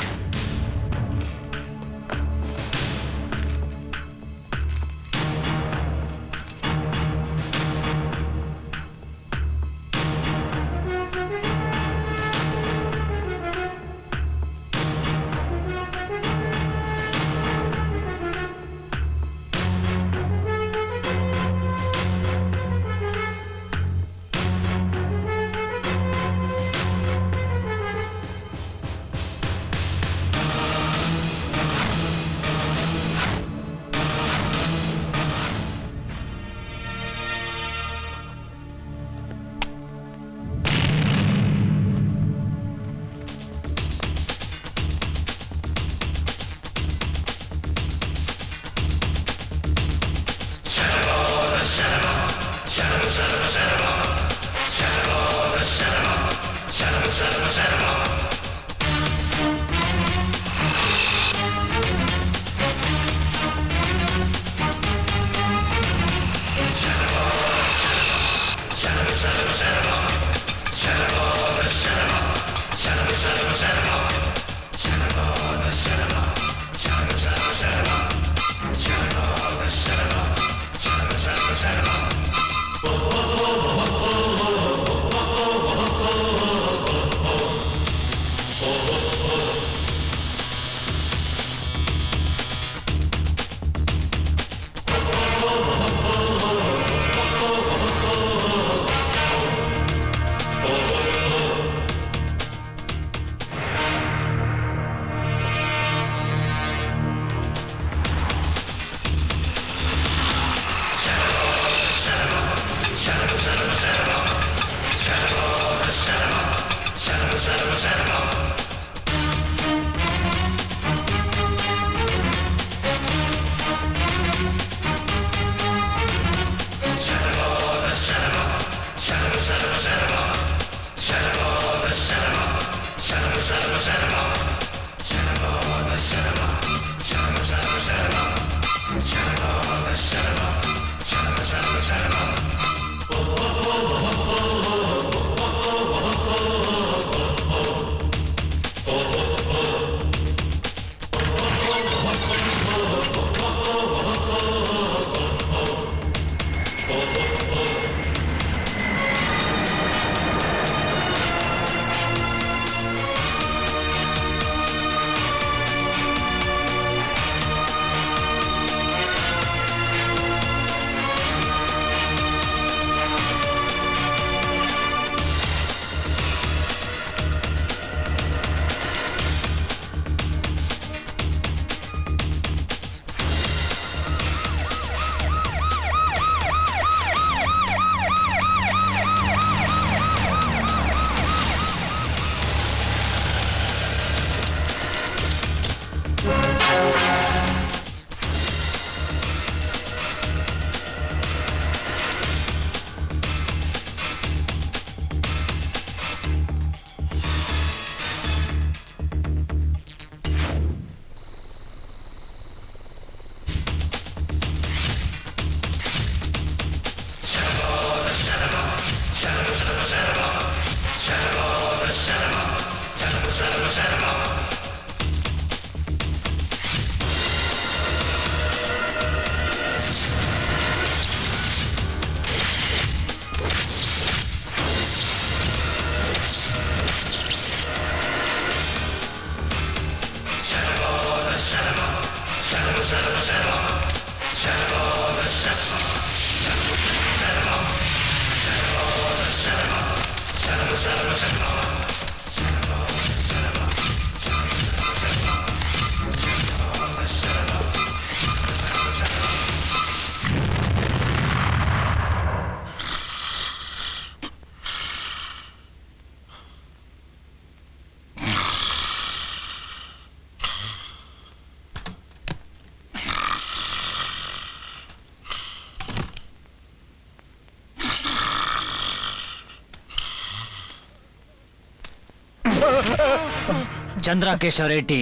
Chandra Keshav Reddy,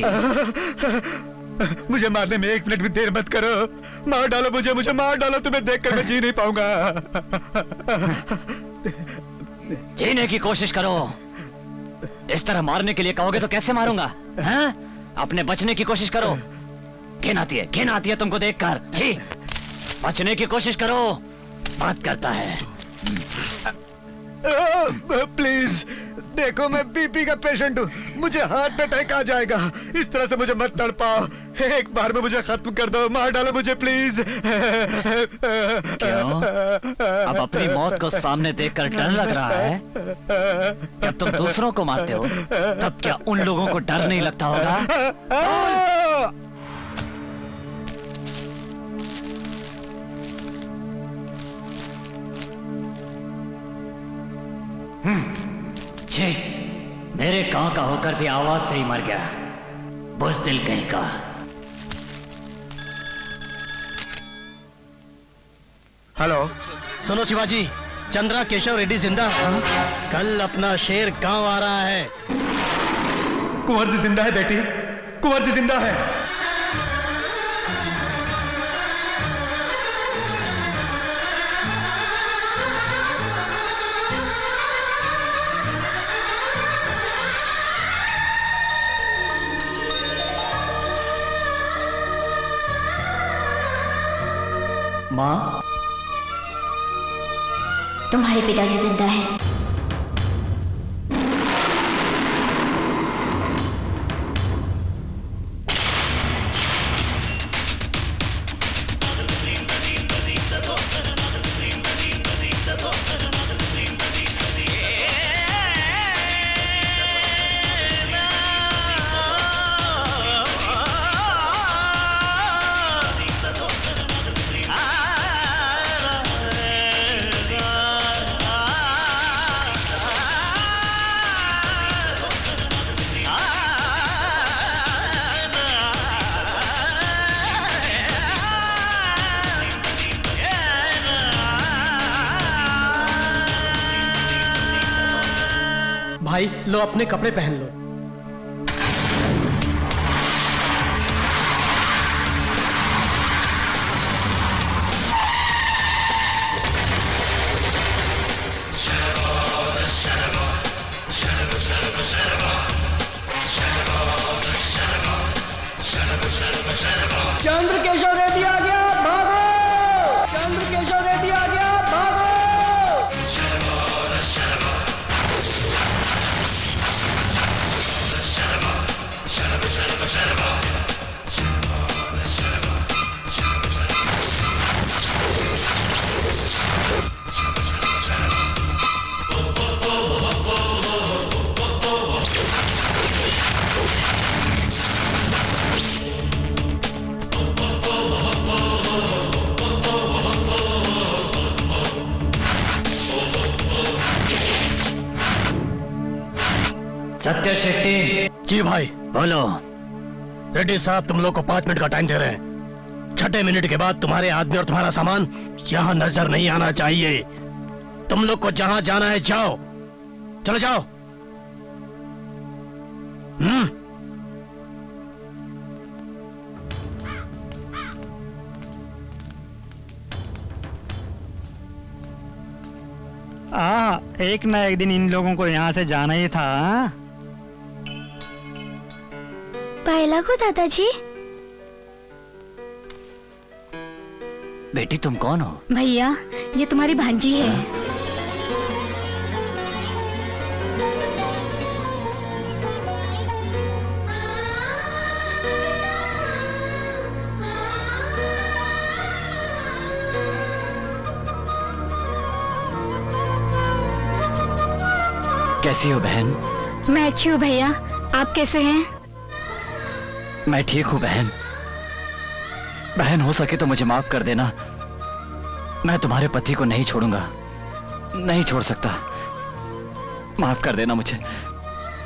मुझे मारने में 1 मिनट भी देर मत करो। मार डालो मुझे, मुझे मार डालो। तुम्हें देखकर मैं जी नहीं पाऊंगा। जीने की कोशिश करो। इस तरह मारने के लिए कहोगे तो कैसे मारूंगा? हाँ? अपने बचने की कोशिश करो। घिन आती है तुमको देखकर। जी, बचने की कोशिश करो। बात करता है। प्लीज देखो, मैं बीपी का पेशेंट हूँ, मुझे हार्ट अटैक आ जाएगा। इस तरह से मुझे मत तड़पाओ। एक बार में मुझे खत्म कर दो, मार डालो मुझे प्लीज। क्यों? अब अपनी मौत को सामने देखकर डर लग रहा है? जब तुम दूसरों को मारते हो तब क्या उन लोगों को डर नहीं लगता होगा? छे, मेरे गांव का होकर भी आवाज से ही मर गया, बुज़दिल कहीं का। हेलो, सुनो शिवाजी, चंद्रा केशव रेड्डी जिंदा। कल अपना शेर गांव आ रहा है। कुंवर जी जिंदा है बेटी, कुंवर जी जिंदा है। माँ, तुम्हारे पिताजी जिंदा है। भाई लो, अपने कपड़े पहन लो। चंद्र केशव रेड्डी आ गया, भागो! चंद्र केशव रेड्डी आ गया, भागो! सत्य शेट्टी। जी भाई। बोलो। रेड्डी साहब, तुम लोग को 5 मिनट का टाइम दे रहे हैं। 6 मिनट के बाद तुम्हारे आदमी और तुम्हारा सामान यहाँ नजर नहीं आना चाहिए। तुम लोग को जहाँ जाना है जाओ, चलो जाओ। एक ना एक दिन इन लोगों को यहाँ से जाना ही था। पहला को दादाजी। बेटी तुम कौन हो? भैया, ये तुम्हारी भांजी है। कैसी हो बहन? मैं अच्छी हूँ भैया, आप कैसे हैं? मैं ठीक हूँ बहन। बहन हो सके तो मुझे माफ कर देना। मैं तुम्हारे पति को नहीं छोड़ूंगा, नहीं छोड़ सकता। माफ कर देना मुझे।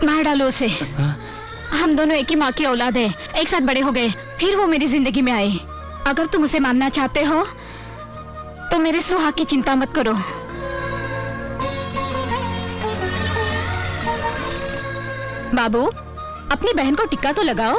मार डालो उसे। हम दोनों एक ही माँ की औलाद है, एक साथ बड़े हो गए, फिर वो मेरी जिंदगी में आए। अगर तुम उसे मारना चाहते हो तो मेरे सुहाग की चिंता मत करो। बाबू, अपनी बहन को टिक्का तो लगाओ।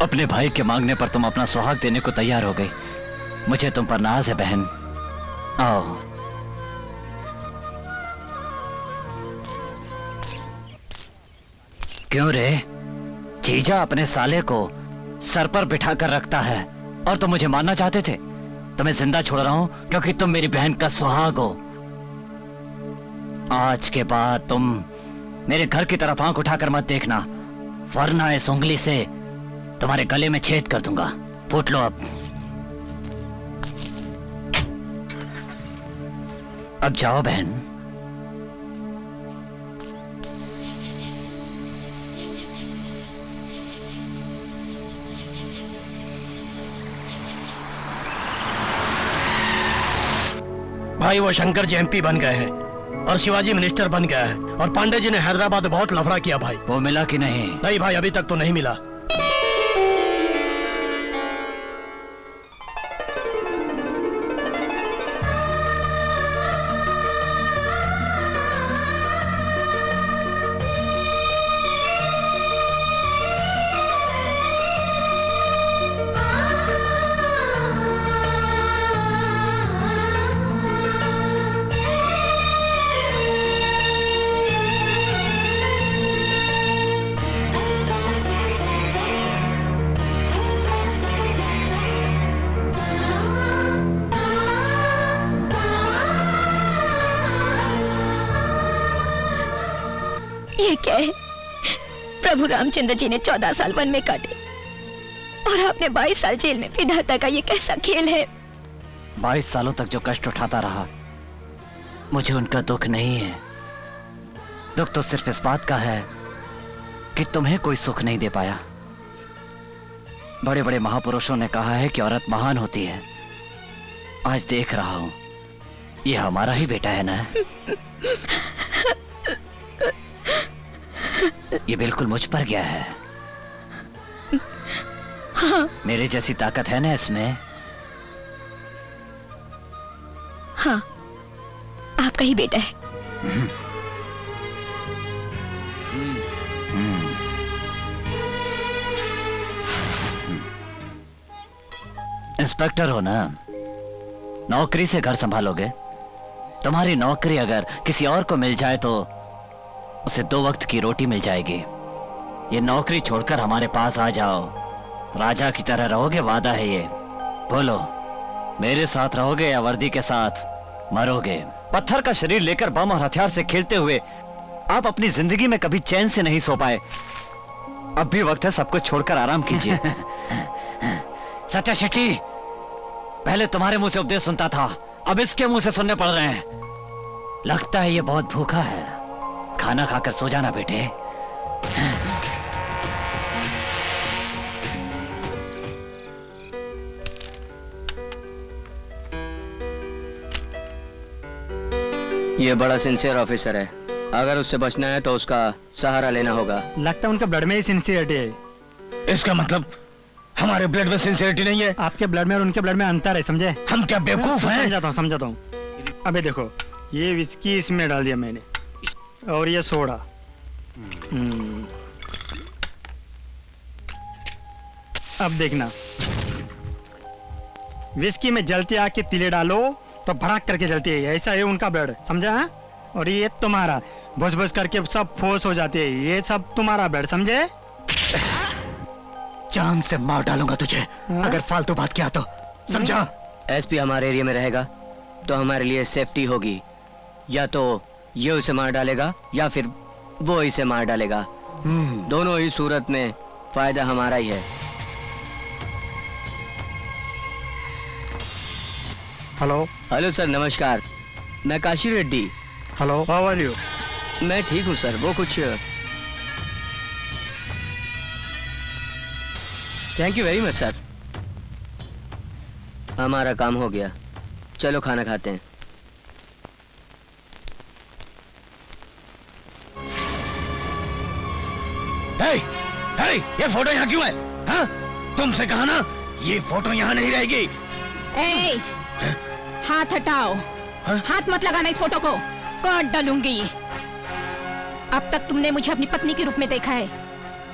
अपने भाई के मांगने पर तुम अपना सुहाग देने को तैयार हो गई। मुझे तुम पर नाज है बहन। आओ। क्यों रे? जीजा अपने साले को सर पर बिठा कर रखता है और तुम मुझे मारना चाहते थे। तुम्हें जिंदा छोड़ रहा हूं क्योंकि तुम मेरी बहन का सुहाग हो। आज के बाद तुम मेरे घर की तरफ आंख उठाकर मत देखना, वरना इस उंगली से तुम्हारे गले में छेद कर दूंगा। फूट लो अब जाओ बहन। भाई वो शंकर जी एमपी बन गए हैं और शिवाजी मिनिस्टर बन गया है और पांडे जी ने हैदराबाद में बहुत लफड़ा किया भाई। वो मिला कि नहीं? नहीं भाई, अभी तक तो नहीं मिला। ये क्या है? प्रभु रामचंद्र जी ने 14 साल वन में काटे और आपने 22 साल जेल में। विधाता का ये कैसा खेल है? 22 सालों तक जो कष्ट उठाता रहा, मुझे उनका दुख नहीं है। दुख तो सिर्फ इस बात का है कि तुम्हें कोई सुख नहीं दे पाया। बड़े बड़े महापुरुषों ने कहा है कि औरत महान होती है। आज देख रहा हूं, ये हमारा ही बेटा है ना। ये बिल्कुल मुझ पर गया है। हाँ। मेरे जैसी ताकत है ना इसमें। हाँ, आपका ही बेटा है। इंस्पेक्टर हो ना, नौकरी से घर संभालोगे। तुम्हारी नौकरी अगर किसी और को मिल जाए तो उसे 2 वक्त की रोटी मिल जाएगी। ये नौकरी छोड़कर हमारे पास आ जाओ, राजा की तरह रहोगे, वादा है ये। बोलो, मेरे साथ रहोगे या वर्दी के साथ मरोगे? पत्थर का शरीर लेकर बम और हथियार से खेलते हुए आप अपनी जिंदगी में कभी चैन से नहीं सो पाए। अब भी वक्त है सब कुछ छोड़कर आराम कीजिए। सत्या शेट्टी, पहले तुम्हारे मुंह से उपदेश सुनता था, अब इसके मुंह से सुनने पड़ रहे हैं। लगता है ये बहुत भूखा है। खाना खाकर सो जाना बेटे। ये बड़ा सिंसियर ऑफिसर है, अगर उससे बचना है तो उसका सहारा लेना होगा। लगता है उनका ब्लड में ही सिंसियरिटी है। इसका मतलब हमारे ब्लड में सिंसियरिटी नहीं है? आपके ब्लड में और उनके ब्लड में अंतर है, समझे? हम क्या बेवकूफ हैं? समझाता हूँ। अबे देखो, ये विस्की इसमें डाल दिया मैंने और ये सोडा। अब देखना, विस्की में जलती आग के तिले डालो तो भड़क करके जलती है। ऐसा है उनका ब्लड, समझा है? और ये तुम्हारा भुस भुस करके सब फोर्स हो जाती है। ये सब तुम्हारा ब्लड, समझे? जान से मार डालूंगा तुझे अगर फालतू बात किया तो, समझा? एसपी हमारे एरिया में रहेगा तो हमारे लिए सेफ्टी होगी, या तो ये उसे मार डालेगा या फिर वो इसे मार डालेगा। दोनों ही सूरत में फायदा हमारा ही है। हेलो। हेलो सर, नमस्कार। मैं Kashi Reddy. Hello, how are you? मैं ठीक हूँ सर। वो कुछ thank you very much sir. हमारा काम हो गया, चलो खाना खाते हैं। हे, हे, ये फोटो यहाँ क्यों है? हाँ? तुमसे कहा ना ये फोटो यहाँ नहीं रहेगी। ए, हाथ हटाओ। हाथ मत लगाना इस फोटो को, काट डालूंगी। अब तक तुमने मुझे अपनी पत्नी के रूप में देखा है,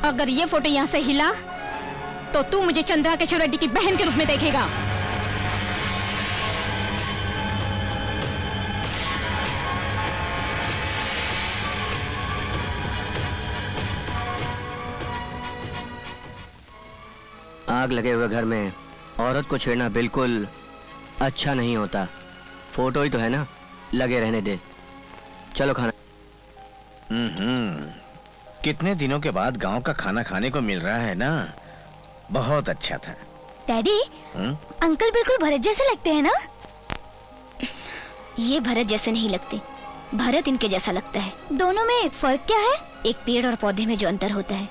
अगर ये फोटो यहाँ से हिला तो तू मुझे चंद्रा केशव रेड्डी की बहन के रूप में देखेगा। आग लगे हुए घर में औरत को छेड़ना बिल्कुल अच्छा नहीं होता। फोटो ही तो है ना, लगे रहने दे। चलो खाना। कितने दिनों के बाद गांव का खाना खाने को मिल रहा है ना, बहुत अच्छा था। डैडी, अंकल बिल्कुल भरत जैसे लगते हैं ना? ये भरत जैसे नहीं लगते, भरत इनके जैसा लगता है। दोनों में फर्क क्या है? एक पेड़ और पौधे में जो अंतर होता है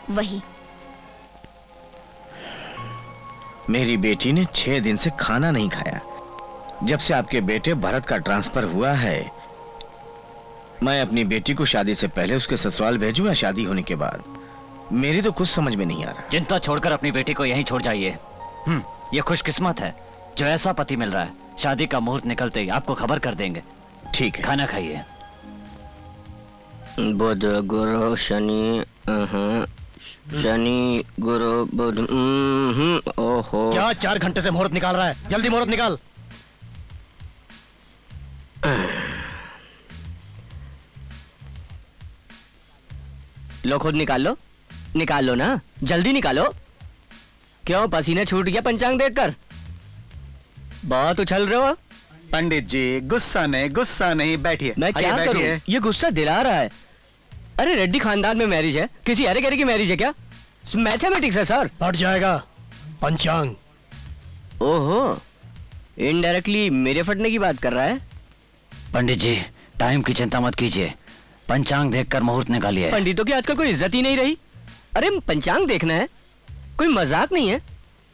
वही। मेरी बेटी ने 6 दिन से खाना नहीं खाया। जब से आपके बेटे भरत का ट्रांसफर हुआ है, मैं अपनी बेटी को शादी से पहले उसके ससुराल भेजूं या शादी होने के बाद, मेरी तो कुछ समझ में नहीं आ रहा। चिंता छोड़कर अपनी बेटी को यहीं छोड़ जाइए। ये खुशकिस्मत है जो ऐसा पति मिल रहा है। शादी का मुहूर्त निकलते ही आपको खबर कर देंगे। ठीक है, खाना खाइए। बुध गुरु शनि, शनि गुरु बुध। ओहो, क्या 4 घंटे से मुहूर्त निकाल रहा है? जल्दी मुहूर्त निकाल। लो खुद निकाल लो ना, जल्दी निकालो। क्यों पसीने छूट गया पंचांग देखकर? बहुत उछल रहे हो। पंडित जी गुस्सा नहीं, बैठिए। मैं क्या करूं? ये गुस्सा दिला रहा है। अरे रेड्डी खानदान में मैरिज है, किसी अरे गरे की मैरिज है क्या? मैथमेटिक्स है सर। बढ़ जाएगा पंचांग। ओहो, इनडायरेक्टली मेरे फटने की बात कर रहा है। पंडित जी टाइम की चिंता मत कीजिए, पंचांग देखकर मुहूर्त निकालिए। पंडितों की आजकल कोई इज्जत ही नहीं रही। अरे पंचांग देखना है, कोई मजाक नहीं है।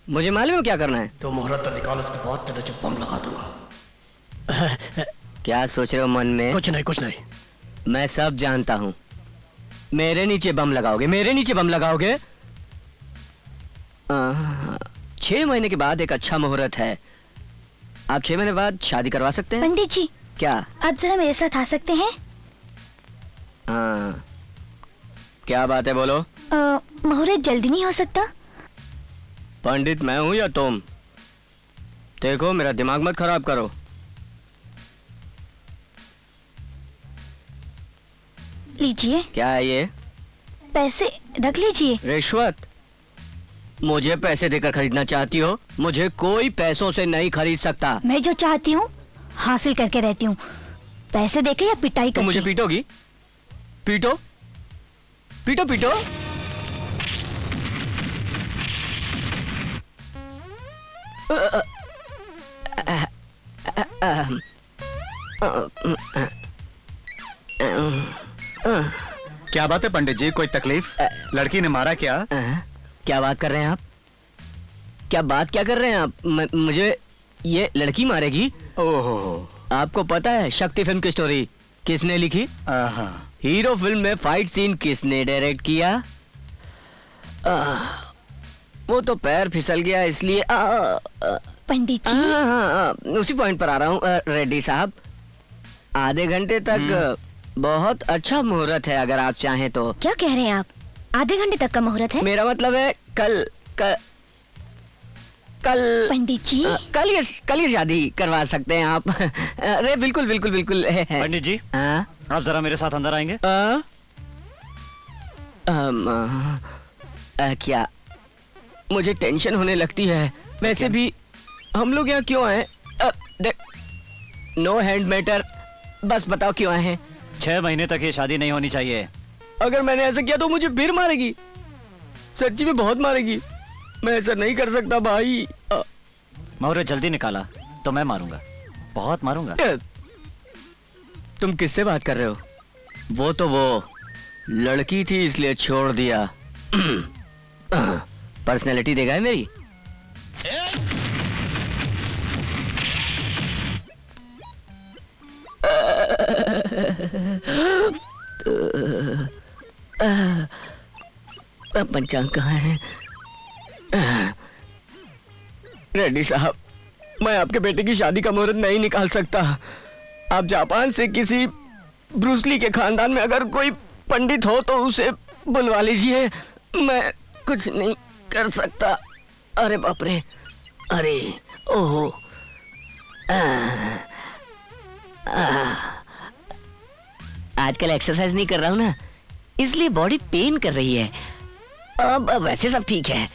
मुझे मालूम है क्या करना है। तो मुहूर्त निकाल, उसके बाद तेरे जो बम लगा दूंगा। क्या सोच रहे हो मन में? कुछ नहीं। मैं सब जानता हूँ। मेरे नीचे बम लगाओगे। 6 महीने के बाद एक अच्छा मुहूर्त है। आप 6 महीने बाद शादी करवा सकते हैं। पंडित जी, क्या आप जरा मेरे साथ आ सकते हैं? हाँ, क्या बात है, बोलो। मुहूर्त जल्दी नहीं हो सकता? पंडित मैं हूं या तुम? देखो मेरा दिमाग मत खराब करो। लीजिए। क्या है ये? पैसे रख लीजिए। रिश्वत? मुझे पैसे देकर खरीदना चाहती हो? मुझे कोई पैसों से नहीं खरीद सकता। मैं जो चाहती हूँ हासिल करके रहती हूँ, पैसे देके या पिटाई करके। मुझे पीटोगी? पीटो। क्या बात है पंडित जी, कोई तकलीफ? लड़की ने मारा क्या? क्या बात कर रहे हैं आप? क्या कर रहे हैं आप? मुझे ये लड़की मारेगी? ओहो, आपको पता है शक्ति फिल्म की स्टोरी किसने लिखी? हीरो फिल्म में फाइट सीन किसने डायरेक्ट किया? वो तो पैर फिसल गया इसलिए। पंडित जी, उसी पॉइंट पर आ रहा हूँ। रेड्डी साहब, आधे घंटे तक बहुत अच्छा मुहूर्त है, अगर आप चाहें तो। क्या कह रहे हैं आप? आधे घंटे तक का मुहूर्त है? मेरा मतलब है कल पंडित जी, कल ये शादी करवा सकते हैं आप। अरे बिल्कुल। पंडित जी आप जरा मेरे साथ अंदर आएंगे? क्या? मुझे टेंशन होने लगती है। वैसे भी हम लोग यहाँ क्यों आए? नो हैंड मैटर, बस बताओ क्यों आए हैं? 6 महीने तक ये शादी नहीं होनी चाहिए। अगर मैंने ऐसा किया तो मुझे फिर मारेगी, सच्ची में बहुत मारेगी। मैं ऐसा नहीं कर सकता भाई। मोहरे जल्दी निकाला तो मैं मारूंगा, बहुत मारूंगा। तुम किससे बात कर रहे हो? वो तो वो लड़की थी इसलिए छोड़ दिया। पर्सनैलिटी देखा है मेरी? पंचांग कहाँ है? रेड्डी साहब, मैं आपके बेटे की शादी का मुहूर्त नहीं निकाल सकता। आप जापान से किसी ब्रूसली के खानदान में अगर कोई पंडित हो तो उसे बुलवा लीजिए। मैं कुछ नहीं कर सकता। अरे बाप रे, अरे ओहो, आजकल एक्सरसाइज नहीं कर रहा हूँ ना, इसलिए बॉडी पेन कर रही है। अब वैसे सब ठीक है।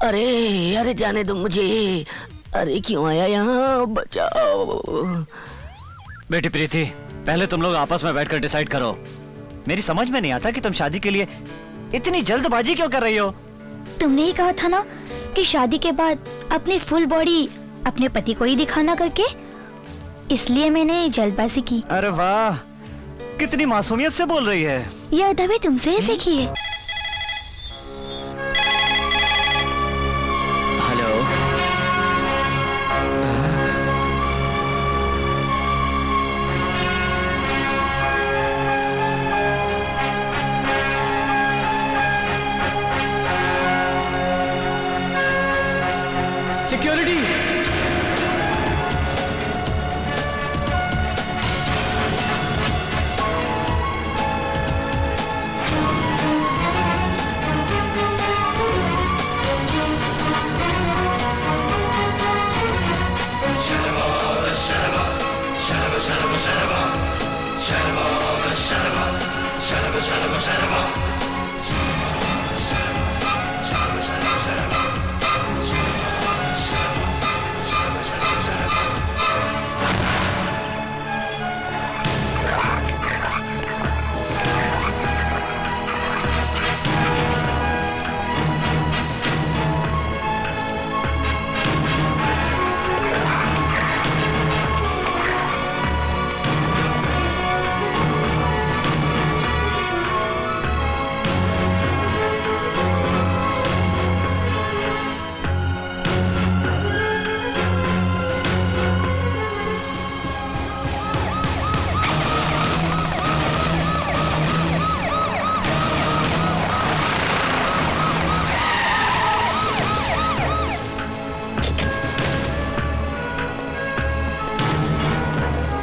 अरे अरे जाने दो मुझे। अरे क्यों आया यहाँ, बचाओ। बेटी प्रीति, पहले तुम लोग आपस में बैठकर डिसाइड करो। मेरी समझ में नहीं आता कि तुम शादी के लिए इतनी जल्दबाजी क्यों कर रही हो। तुमने ही कहा था ना कि शादी के बाद अपनी फुल बॉडी अपने पति को ही दिखाना करके, इसलिए मैंने जल्दबाजी की। अरे वाह, कितनी मासूमियत से बोल रही है। यह अदब तुमसे ही सीखी है। Hello, security.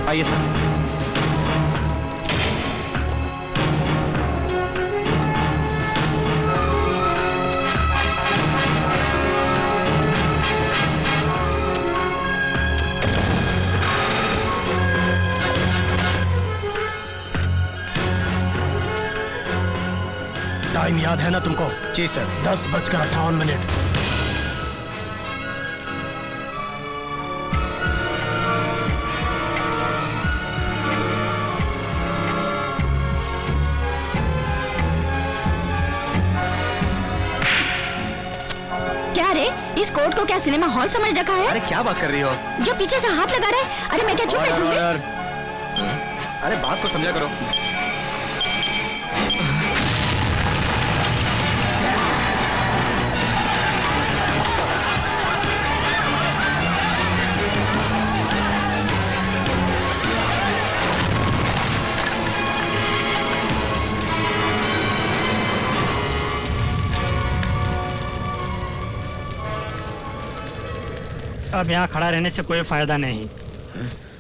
आइए सर। टाइम याद है ना तुमको? जी सर। 10:58। क्या रे, इस कोर्ट को क्या सिनेमा हॉल समझ रखा है? अरे क्या बात कर रही हो? जो पीछे से हाथ लगा रहे, अरे मैं क्या चुप बैठूंगी? अरे बात को समझा करो। अब यहाँ खड़ा रहने से कोई फायदा नहीं।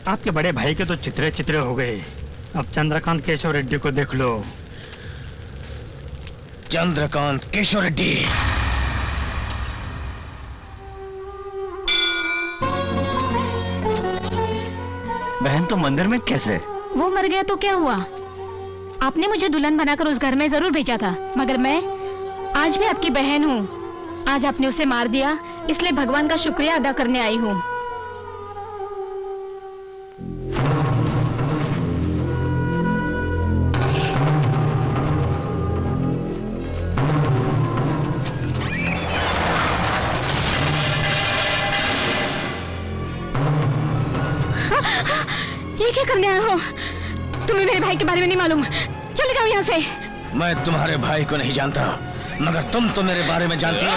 आपके बड़े भाई के तो चित्रे चित्रे हो गए। अब चंद्रकांत केशव रेड्डी को देख लो। चंद्रकांत केशव रेड्डी। बहन तो मंदिर में कैसे? वो मर गया तो क्या हुआ? आपने मुझे दुल्हन बनाकर उस घर में जरूर भेजा था, मगर मैं आज भी आपकी बहन हूँ। आज आपने उसे मार दिया, इसलिए भगवान का शुक्रिया अदा करने आई हूँ। क्या करने आए हो? तुम्हें मेरे भाई के बारे में नहीं मालूम। चले जाओ यहाँ से। मैं तुम्हारे भाई को नहीं जानता, मगर तुम तो मेरे बारे में जानती हो।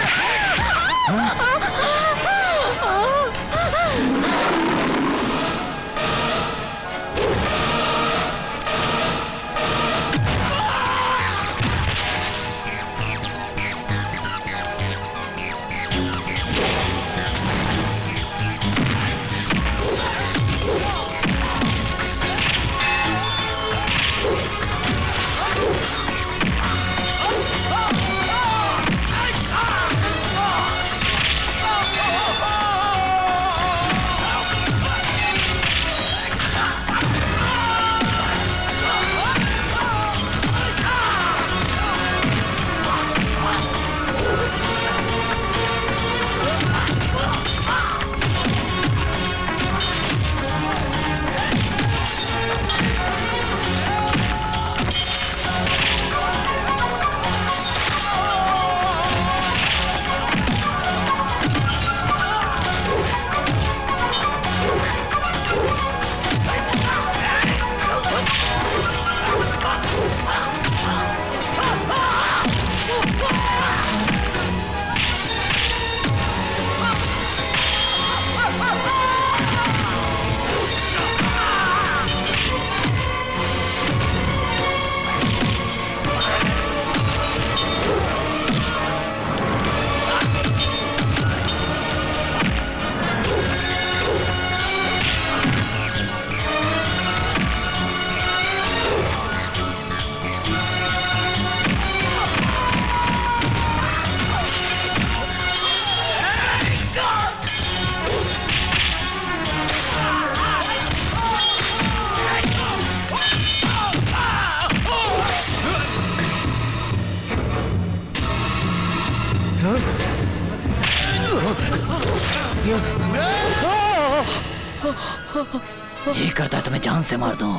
जी करता है तुम्हें जान से मार दूं,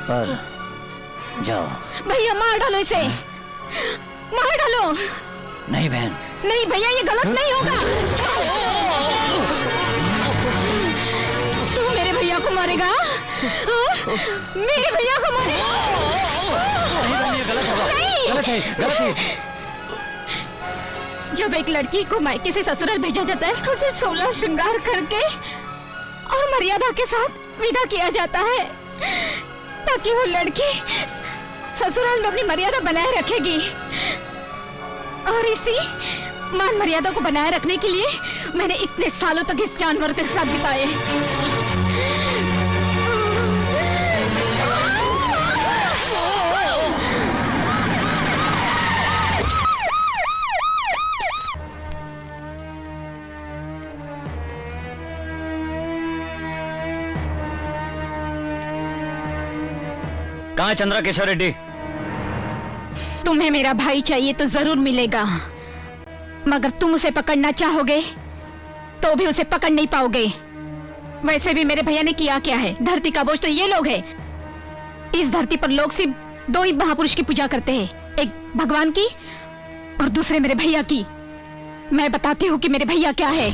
पर जाओ। भैया मार डालो इसे, मार डालो। नहीं बहन, नहीं भैया, ये गलत नहीं होगा। तू मेरे भैया को मारेगा? मेरे भैया को मारेगा? नहीं बहन, ये गलत होगा। नहीं। गलत है, गलत है। जब एक लड़की को मायके से ससुराल भेजा जाता है तो उसे 16 श्रृंगार करके और मर्यादा के साथ विदा किया जाता है, ताकि वो लड़की ससुराल में अपनी मर्यादा बनाए रखेगी। और इसी मान मर्यादा को बनाए रखने के लिए मैंने इतने सालों तक इस जानवर के साथ बिताए। कहाँ है चंद्रा किशोर रेड्डी? तुम्हें मेरा भाई चाहिए तो जरूर मिलेगा, मगर तुम उसे पकड़ना चाहोगे तो भी उसे पकड़ नहीं पाओगे। वैसे भी मेरे भैया ने किया क्या है? धरती का बोझ तो ये लोग हैं। इस धरती पर लोग सिर्फ 2 ही महापुरुष की पूजा करते हैं, एक भगवान की और दूसरे मेरे भैया की। मैं बताती हूँ कि मेरे भैया क्या है।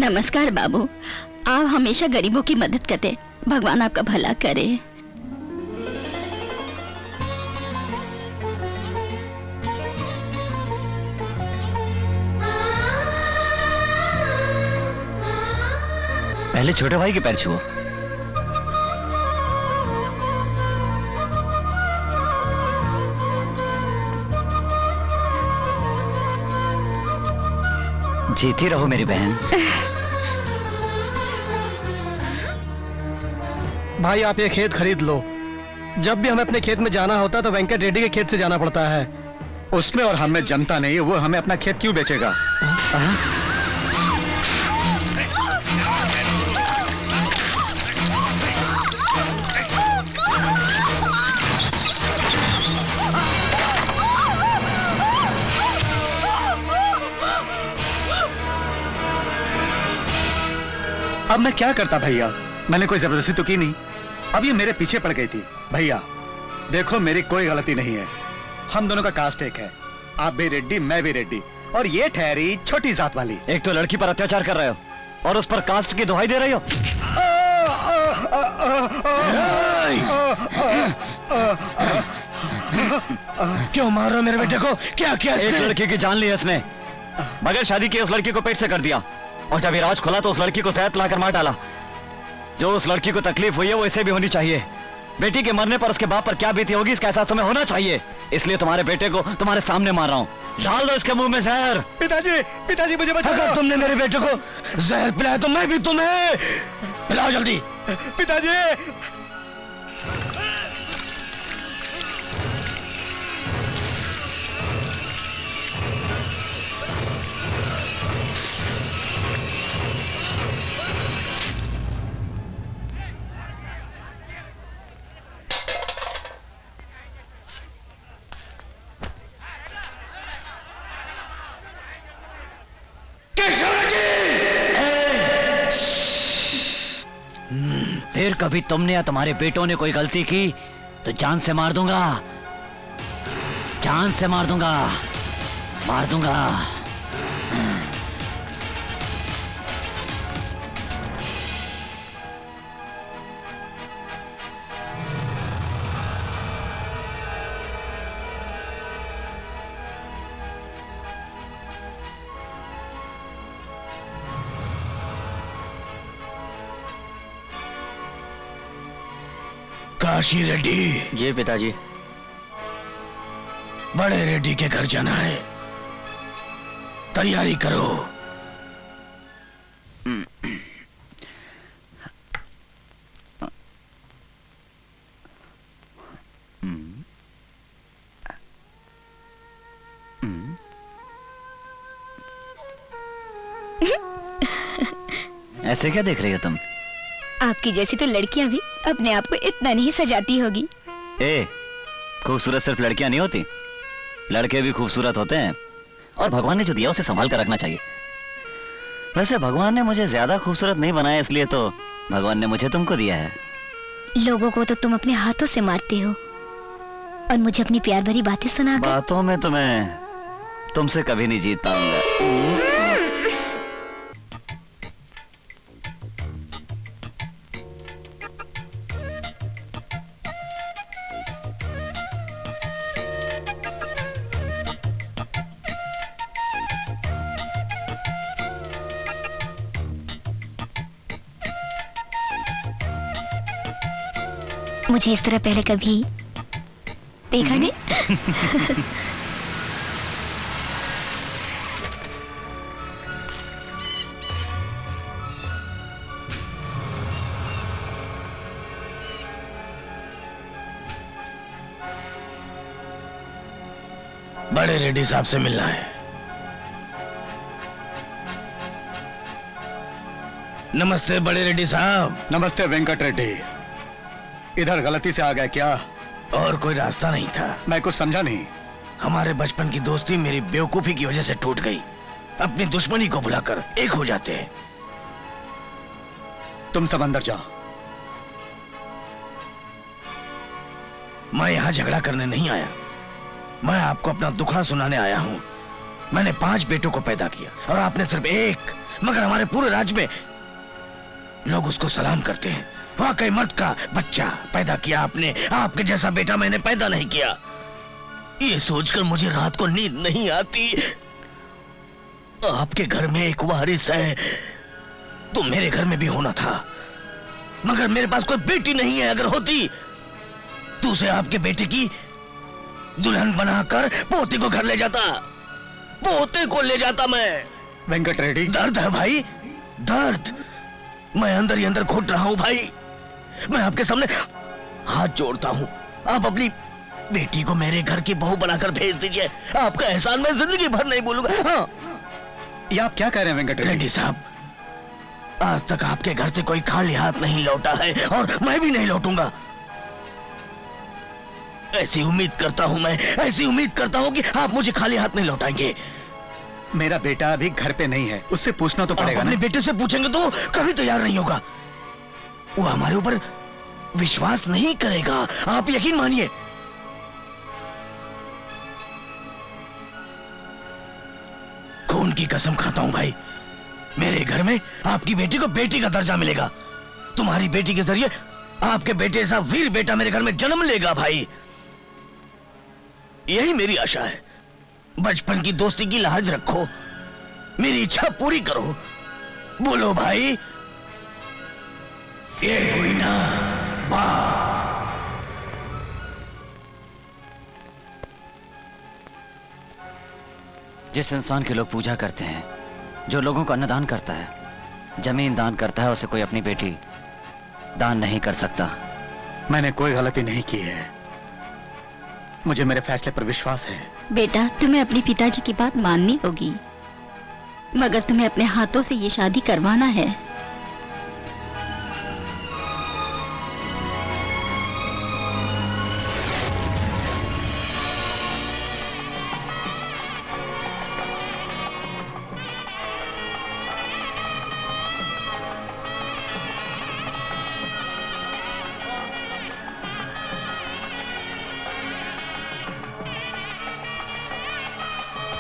नमस्कार बाबू, आप हमेशा गरीबों की मदद करते, भगवान आपका भला करे। पहले छोटे भाई के पैर छुओ। जीती रहो मेरी बहन। भाई आप ये खेत खरीद लो। जब भी हमें अपने खेत में जाना होता तो वेंकट रेड्डी के खेत से जाना पड़ता है। उसमें और हमें जमता नहीं, वो हमें अपना खेत क्यों बेचेगा? अब मैं क्या करता भैया? मैंने कोई जबरदस्ती तो की नहीं। अब ये मेरे पीछे पड़ गई थी। भैया देखो, मेरी कोई गलती नहीं है। हम दोनों का कास्ट एक है। आप भी रेड्डी, मैं भी रेड्डी, और ये ठहरी छोटी जात वाली। एक तो लड़की पर अत्याचार कर रहे हो और उस पर कास्ट की दुहाई दे रही हो। क्यों मार रहे हो मेरे बेटे को? क्या क्या? एक लड़की की जान ली है इसने, बगैर शादी के उस लड़की को पेट से कर दिया, और जब ये राज खुला तो उस लड़की को जहर पिलाकर मार डाला। जो उस लड़की को तकलीफ हुई है वो इसे भी होनी चाहिए। बेटी के मरने पर उसके बाप पर क्या बीती होगी इसका एहसास तुम्हें होना चाहिए। इसलिए तुम्हारे बेटे को तुम्हारे सामने मार रहा हूँ। डाल दो इसके मुंह में जहर। पिताजी, पिताजी मुझे बचाओ। अगर तुमने मेरे बेटे को जहर पिलाया तो मैं भी तुम्हें पिलाओ जल्दी। पिताजी, फिर कभी तुमने या तुम्हारे बेटों ने कोई गलती की तो जान से मार दूंगा, जान से मार दूंगा, मार दूंगा। काशी रेड्डी। जी पिताजी। बड़े रेड्डी के घर जाना है, तैयारी करो। ऐसे क्या देख रही हो तुम? आपकी जैसी तो लड़कियां भी अपने आप को इतना नहीं सजाती होगी। खूबसूरत सिर्फ लड़कियां नहीं होती, लड़के भी खूबसूरत होते हैं, और भगवान ने जो दिया उसे संभाल कर रखना चाहिए। वैसे भगवान ने मुझे ज्यादा खूबसूरत नहीं बनाया, इसलिए तो भगवान ने मुझे तुमको दिया है। लोगों को तो तुम अपने हाथों से मारते हो और मुझे अपनी प्यार भरी बातें सुनाकर। बातों में तो मैं तुमसे कभी नहीं जीत पाऊंगा। मुझे इस तरह पहले कभी देखा नहीं। बड़े रेड्डी साहब से मिलना है। नमस्ते बड़े रेड्डी साहब। नमस्ते वेंकट रेड्डी। इधर गलती से आ गए क्या? और कोई रास्ता नहीं था। मैं कुछ समझा नहीं। हमारे बचपन की दोस्ती मेरी बेवकूफी की वजह से टूट गई। अपनी दुश्मनी को भुलाकर एक हो जाते हैं। तुम सब अंदर जाओ। मैं यहां झगड़ा करने नहीं आया, मैं आपको अपना दुखड़ा सुनाने आया हूं। मैंने 5 बेटों को पैदा किया और आपने सिर्फ एक, मगर हमारे पूरे राज्य में लोग उसको सलाम करते हैं। वाकई मर्द का बच्चा पैदा किया आपने, आपके जैसा बेटा मैंने पैदा नहीं किया। ये सोचकर मुझे रात को नींद नहीं आती। आपके घर में एक वारिस है तो मेरे घर में भी होना था, मगर मेरे पास कोई बेटी नहीं है। अगर होती तो उसे आपके बेटे की दुल्हन बनाकर पोते को घर ले जाता, पोते को ले जाता मैं। वेंकट रेड्डी, दर्द है भाई, दर्द। मैं अंदर ही अंदर घुट रहा हूं भाई। मैं आपके सामने हाथ जोड़ता हूं, आप अपनी बेटी को मेरे घर की बहू बनाकर भेज दीजिए। आपका एहसान मैं जिंदगी भर नहीं भूलूंगा। हाँ, ये आप क्या कह रहे हैं वेंकट रेड्डी साहब? आज तक आपके घर से कोई खाली हाथ नहीं लौटा है और मैं भी नहीं लौटूंगा। ऐसी उम्मीद करता हूं कि आप मुझे खाली हाथ नहीं लौटाएंगे। मेरा बेटा अभी घर पे नहीं है, उससे पूछना तो पड़ेगा अपने बेटे से पूछेंगे तो कभी तैयार नहीं होगा। वो हमारे ऊपर विश्वास नहीं करेगा, आप यकीन मानिए। खून की कसम खाता हूं भाई, मेरे घर में आपकी बेटी को बेटी का दर्जा मिलेगा। तुम्हारी बेटी के जरिए आपके बेटे सा वीर बेटा मेरे घर में जन्म लेगा भाई। यही मेरी आशा है। बचपन की दोस्ती की लाज रखो, मेरी इच्छा पूरी करो। बोलो भाई, ये हुई ना बात। जिस इंसान की लोग पूजा करते हैं, जो लोगों को अन्नदान करता है, जमीन दान करता है, उसे कोई अपनी बेटी दान नहीं कर सकता। मैंने कोई गलती नहीं की है, मुझे मेरे फैसले पर विश्वास है। बेटा, तुम्हें अपने पिताजी की बात माननी होगी, मगर तुम्हें अपने हाथों से ये शादी करवाना है।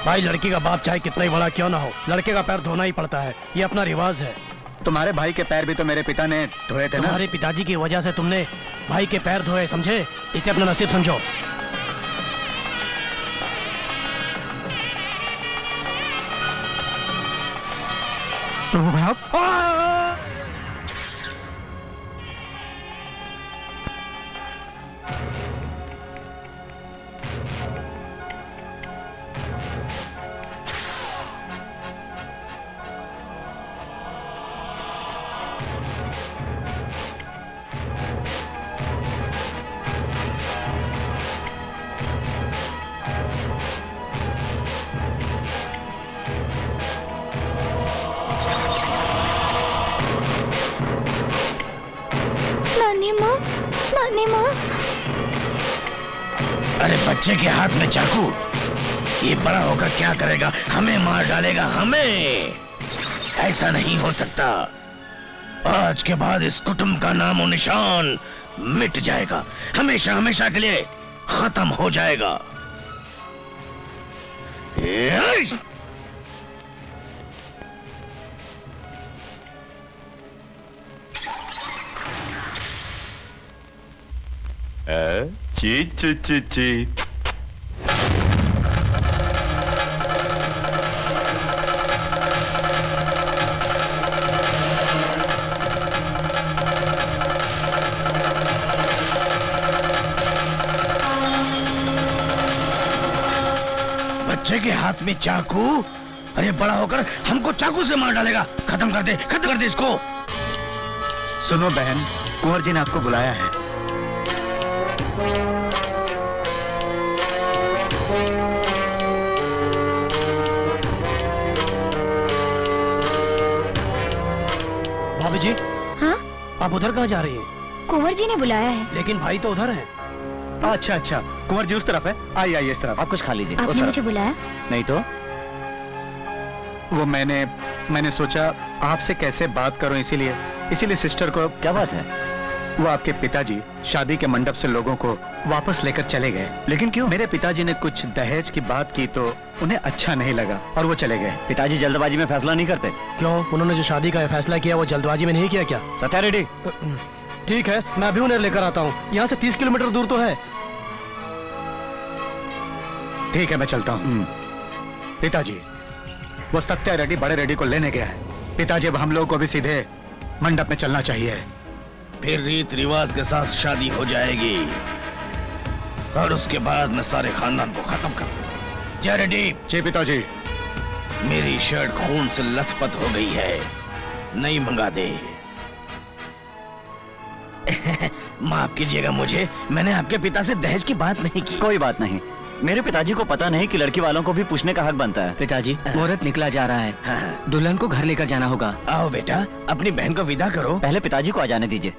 भाई, लड़की का बाप चाहे कितना ही बड़ा क्यों ना हो, लड़के का पैर धोना ही पड़ता है, ये अपना रिवाज है। तुम्हारे भाई के पैर भी तो मेरे पिता ने धोए थे ना। तुम्हारे पिताजी की वजह से तुमने भाई के पैर धोए, समझे? इसे अपना नसीब समझो। प्रभु भाई, नानी माँ। अरे बच्चे के हाथ में चाकू, ये बड़ा होकर क्या करेगा? हमें मार डालेगा, हमें। ऐसा नहीं हो सकता। आज के बाद इस कुटुंब का नामो निशान मिट जाएगा, हमेशा हमेशा के लिए खत्म हो जाएगा। ची ची ची ची। बच्चे के हाथ में चाकू, अरे बड़ा होकर हमको चाकू से मार डालेगा। खत्म कर दे इसको। सुनो बहन, कुंवर जी ने आपको बुलाया है। भाभी जी, हाँ? आप उधर कहाँ जा रही हैं? कुंवर जी ने बुलाया है। लेकिन भाई तो उधर है। अच्छा अच्छा, कुंवर जी उस तरफ है। आइए इस तरफ। आप कुछ खा लीजिए। आपने मुझे बुलाया? नहीं तो वो मैंने सोचा आपसे कैसे बात करूं, इसीलिए सिस्टर को। क्या बात है? वो आपके पिताजी शादी के मंडप से लोगों को वापस लेकर चले गए। लेकिन क्यों? मेरे पिताजी ने कुछ दहेज की बात की तो उन्हें अच्छा नहीं लगा और वो चले गए। पिताजी जल्दबाजी में फैसला नहीं करते। क्यों? उन्होंने जो शादी का फैसला किया वो जल्दबाजी में नहीं किया क्या? सत्या रेड्डी, ठीक है, मैं अभी उन्हें लेकर आता हूँ। यहाँ से 30 किलोमीटर दूर तो है। ठीक है, मैं चलता हूँ। पिताजी, वो सत्या रेड्डी बड़े रेड्डी को लेने गया है। पिताजी, अब हम लोगों को भी सीधे मंडप में चलना चाहिए। फिर रीत रिवाज के साथ शादी हो जाएगी और उसके बाद मैं सारे खानदान को खत्म कर दूंगा। जय रेड्डी। जी पिताजी। मेरी शर्ट खून से लथपथ हो गई है, नई मंगा दे। माफ कीजिएगा मुझे, मैंने आपके पिता से दहेज की बात नहीं की। कोई बात नहीं, मेरे पिताजी को पता नहीं कि लड़की वालों को भी पूछने का हक बनता है। पिताजी, मुहूर्त निकला जा रहा है, दुल्हन को घर लेकर जाना होगा। आओ बेटा, अपनी बहन को विदा करो। पहले पिताजी को आ जाने दीजिए,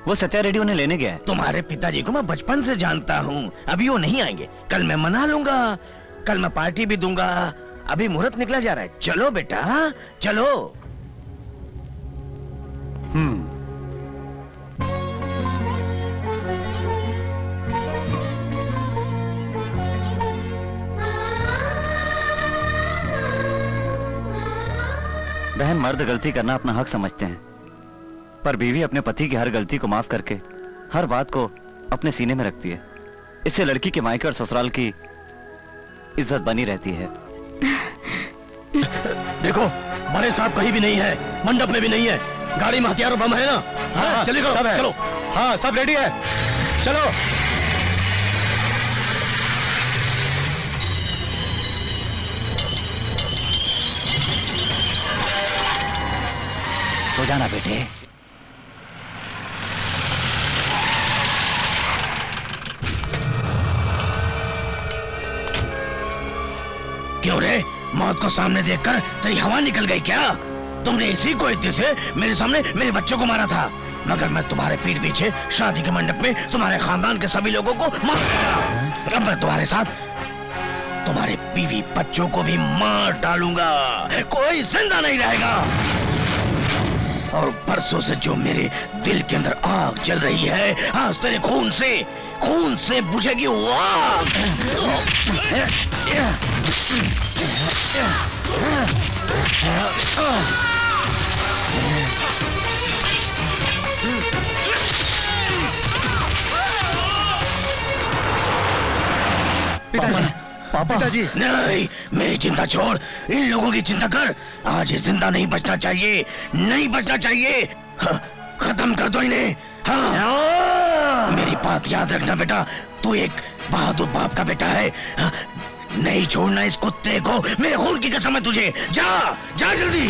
वो सत्या रेड्डी उन्हें लेने गया है। तुम्हारे पिताजी को मैं बचपन से जानता हूँ, अभी वो नहीं आएंगे। कल मैं मना लूंगा, कल मैं पार्टी भी दूंगा। अभी मुहूर्त निकला जा रहा है, चलो बेटा चलो। बहन, मर्द गलती करना अपना हक समझते हैं, पर बीवी अपने पति की हर गलती को माफ करके हर बात को अपने सीने में रखती है। इससे लड़की के मायके और ससुराल की इज्जत बनी रहती है। देखो, बड़े साहब कहीं भी नहीं है, मंडप में भी नहीं है। गाड़ी में हथियार और बम है ना? हाँ, चलिए करो, सब है। चलो। हाँ, सब रेडी है, चलो। सो जाना बेटे। क्यों रे, मौत को सामने देखकर तेरी हवा निकल गई क्या? तुमने इसी को इतने से मेरे सामने मेरे बच्चों को मारा था, मगर मैं तुम्हारे पीठ पीछे शादी के मंडप में तुम्हारे खानदान के सभी लोगों को मार डाला। अब मैं तुम्हारे साथ तुम्हारे बीवी बच्चों को भी मार डालूंगा, कोई जिंदा नहीं रहेगा। और परसों से जो मेरे दिल के अंदर आग जल रही है, आज तेरे खून से बुझेगी वो आग। पिताजी, नहीं, मेरी चिंता छोड़, इन लोगों की चिंता कर। आज ये जिंदा नहीं बचना चाहिए, नहीं बचना चाहिए। खत्म कर दो इन्हें। हाँ, मेरी बात याद रखना बेटा, तू एक बहादुर बाप का बेटा है। नहीं छोड़ना इस कुत्ते को, मेरे खून की कसम है तुझे। जा जा जल्दी।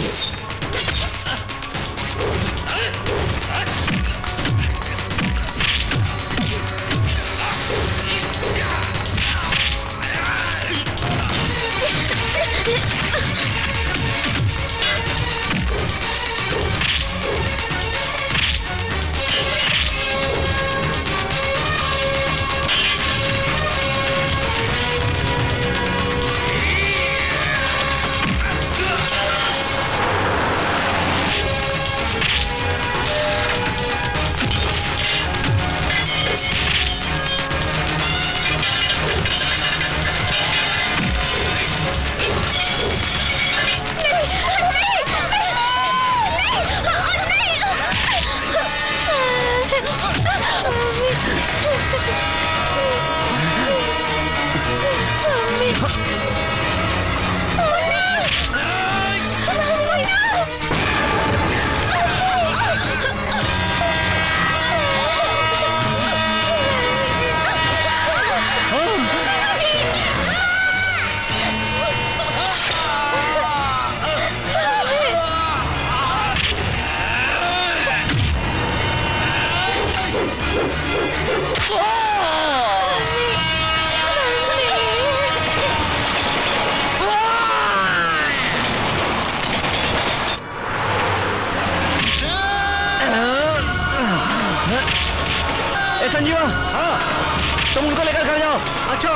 संजीवा, हाँ, तुम उनको लेकर घर जाओ। अच्छा।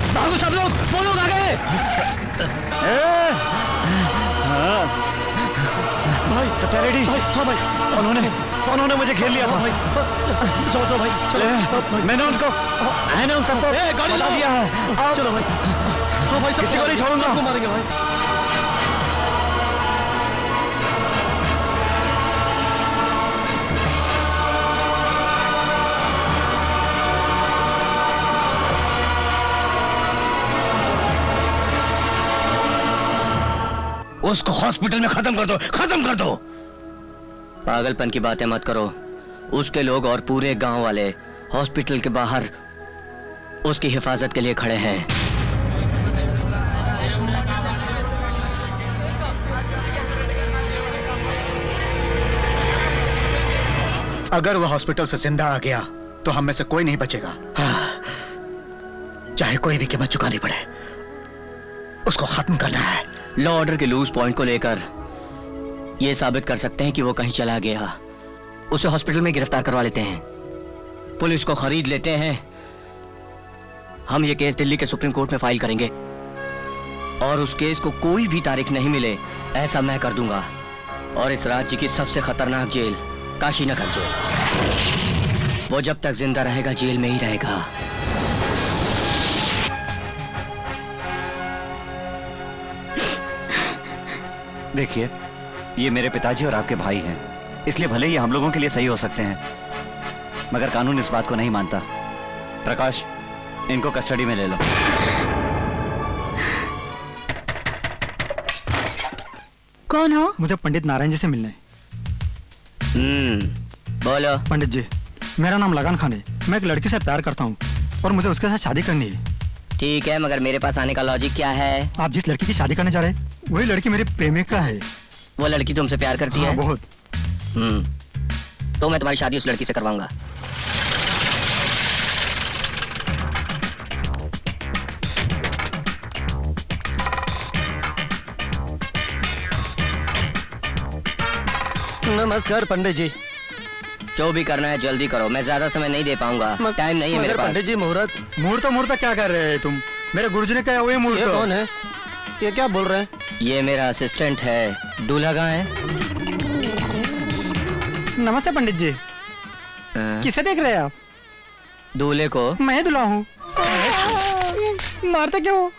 भागो सब लोग, वो लोग आ गए। भाई सत्या रेड्डी, हाँ भाई, उन्होंने मुझे घेर लिया था भाई। चलो भाई, चलो। मैंने उन सबको बता दिया है। चलो भाई, तो भाई किसी को नहीं छोड़ूंगा। मारेंगे भाई। उसको हॉस्पिटल में खत्म कर दो, खत्म कर दो। पागलपन की बातें मत करो। उसके लोग और पूरे गांव वाले हॉस्पिटल के बाहर उसकी हिफाजत के लिए खड़े हैं। अगर वह हॉस्पिटल से जिंदा आ गया तो हम में से कोई नहीं बचेगा। चाहे कोई भी कीमत चुकानी पड़े, उसको खत्म करना है। लॉ ऑर्डर के लूज पॉइंट को लेकर यह साबित कर सकते हैं कि वो कहीं चला गया। उसे हॉस्पिटल में गिरफ्तार करवा लेते हैं, पुलिस को खरीद लेते हैं। हम ये केस दिल्ली के सुप्रीम कोर्ट में फाइल करेंगे और उस केस को कोई भी तारीख नहीं मिले ऐसा मैं कर दूंगा। और इस राज्य की सबसे खतरनाक जेल काशीनगर जेल, वो जब तक जिंदा रहेगा जेल में ही रहेगा। देखिए, ये मेरे पिताजी और आपके भाई हैं, इसलिए भले ही हम लोगों के लिए सही हो सकते हैं, मगर कानून इस बात को नहीं मानता। प्रकाश, इनको कस्टडी में ले लो। कौन हो? मुझे पंडित नारायण जी से मिलना है। बोलो। पंडित जी, मेरा नाम लगान खान है। मैं एक लड़की से प्यार करता हूँ और मुझे उसके साथ शादी करनी है। ठीक है, मगर मेरे पास आने का लॉजिक क्या है? आप जिस लड़की की शादी करने जा रहे हैं वही लड़की मेरी प्रेमिका है। वो लड़की तुमसे प्यार करती है? बहुत। तो मैं तुम्हारी शादी उस लड़की से करवाऊंगा। नमस्कार पंडित जी। जो भी करना है जल्दी करो, मैं ज्यादा समय नहीं दे पाऊंगा, टाइम नहीं है मेरे पास। पंडित जी, मुहूर्त मुहूर्त क्या कर रहे हैं तुम? मेरे गुरुजी ने कहा वही मुहूर्त। ये कौन है? ये क्या बोल रहे हैं? ये मेरा असिस्टेंट है। दूल्हा कहाँ है? नमस्ते पंडित जी। किसे देख रहे हैं आप? दूल्हे को। मैं दूल्हा हूँ। मारते क्यों?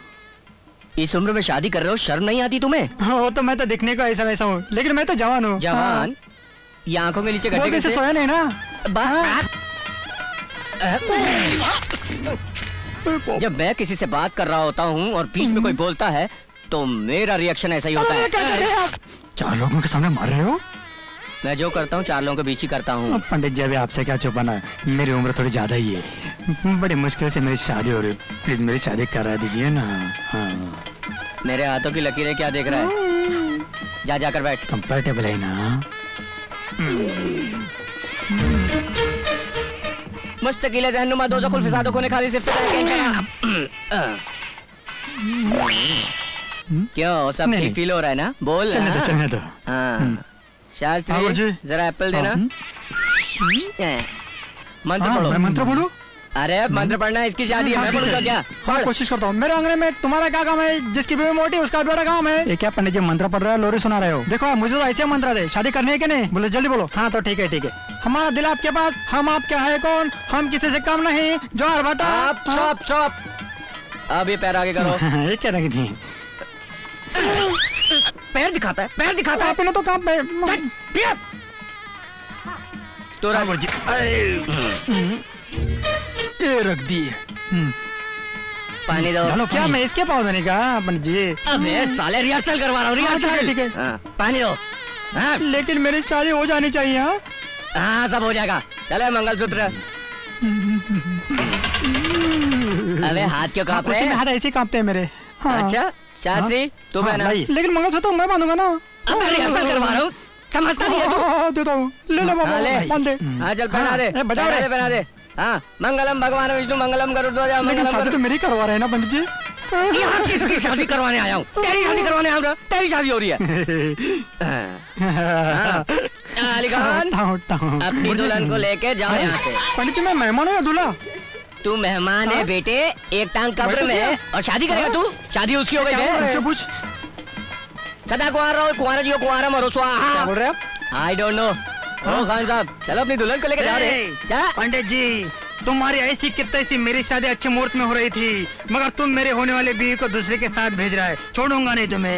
इस उम्र में शादी कर रहे हो, शर्म नहीं आती तुम्हें? हो तो मैं तो दिखने को ऐसा वैसा हूँ, लेकिन मैं तो जवान हूँ। जवान? ये आंखों के नीचे गड्ढे कैसे? सोया नहीं ना। जब मैं किसी से बात कर रहा होता हूँ और बीच में कोई बोलता है तो मेरा रिएक्शन ऐसा ही होता है। 4 लोगों के सामने मार रहे हो? मैं जो करता हूँ 4 लोगों के बीच ही करता हूँ। पंडित जी, अभी आपसे क्या छुपाना है, मेरी उम्र थोड़ी ज्यादा ही है। बड़ी मुश्किल से मेरी शादी हो रही है, प्लीज मेरी शादी करा दीजिए ना। हाँ। मेरे हाथों की लकीरें क्या देख रहा है? जा जाकर बैठ। कंफर्टेबल है ना? मुस्तकिल रहनुमा दो जखुल फिसादो कोने खाली सिर्फ क्यों, सब ठीक फील हो रहा है ना? बोल। चलने दो। हाँ शास्त्री, जरा एप्पल देना। मंत्र पढ़ो। मैं मंत्र बोलूं? अरे मंत्र पढ़ना है, इसकी शादी है, मैं पढ़ूंगा क्या? हाँ, कोशिश करता हूँ। मेरे अंगने में तुम्हारा क्या काम है? जिसकी बीवी मोटी उसका बड़ा काम है। ये क्या पंडित जी मंत्र पढ़ रहे हो, लोरी सुना रहे हो? देखो मुझे तो ऐसे मंत्र दे, शादी करनी है कि नहीं? बोलो जल्दी बोलो। हाँ तो ठीक है ठीक है। हमारा दिल आपके पास, हम आपके है कौन, हम किसी से कम नहीं। जोर बता। चुप। अब ये पैर आगे करो। ये क्या रखी थी? पैर दिखाता है, पैर दिखाता है। आपने तो काम पे तो ये रख दी। पानी दो। क्या मैं इसके पाँव धोने का? पंडित जी अबे साले रिहर्सल करवा रहा हूँ, रिहर्सल। ठीक है। पानी दो। लेकिन मेरी शादी हो जानी चाहिए। हाँ सब हो जाएगा। चले मंगलसूत्र। अबे हाथ क्यों कांप रहे हैं? हाथ ऐसे कांपते हैं मेरे। अच्छा शास्त्री तू पहना। लेकिन मंगलसूत्र मैं बांधूंगा ना। अब मैं रिहर्सल करवा रहा हूँ, समझता नहीं है तू? देता हूँ, ले ले बाबा, बांध दे। हाँ चल पहना दे, पहना दे। हाँ मंगलम भगवान विष्णु मंगलम गरुड़ध्वज। लेकिन शादी तो मेरी करवा रहे हैं ना पंडित जी। यहाँ किसकी शादी करवाने आया हूँ? तेरी शादी करवाने आया हूँ। तेरी शादी हो रही है। अली खान, अपनी दुल्हन को लेके जाओ यहाँ से। पंडित जी मैं मेहमान हूँ या दूल्हा? तू मेहमान है बेटे, एक टांग कब्र में है और शादी करेगा तू? शादी उसकी हो गई है। सदा कुंवारा रहो, कुंवारा जियो, कुंवारा मरो स्वाहा। क्या बोल रहे हैं आप? I don't know. ओ खान साहब चलो अपनी दुल्हन को लेकर जा रहे। क्या पंडित जी, तुम्हारी ऐसी कितनी सी मेरी शादी अच्छे मुहूर्त में हो रही थी, मगर तुम मेरे होने वाले बीवी को दूसरे के साथ भेज रहा है। छोड़ूंगा नहीं तुम्हें।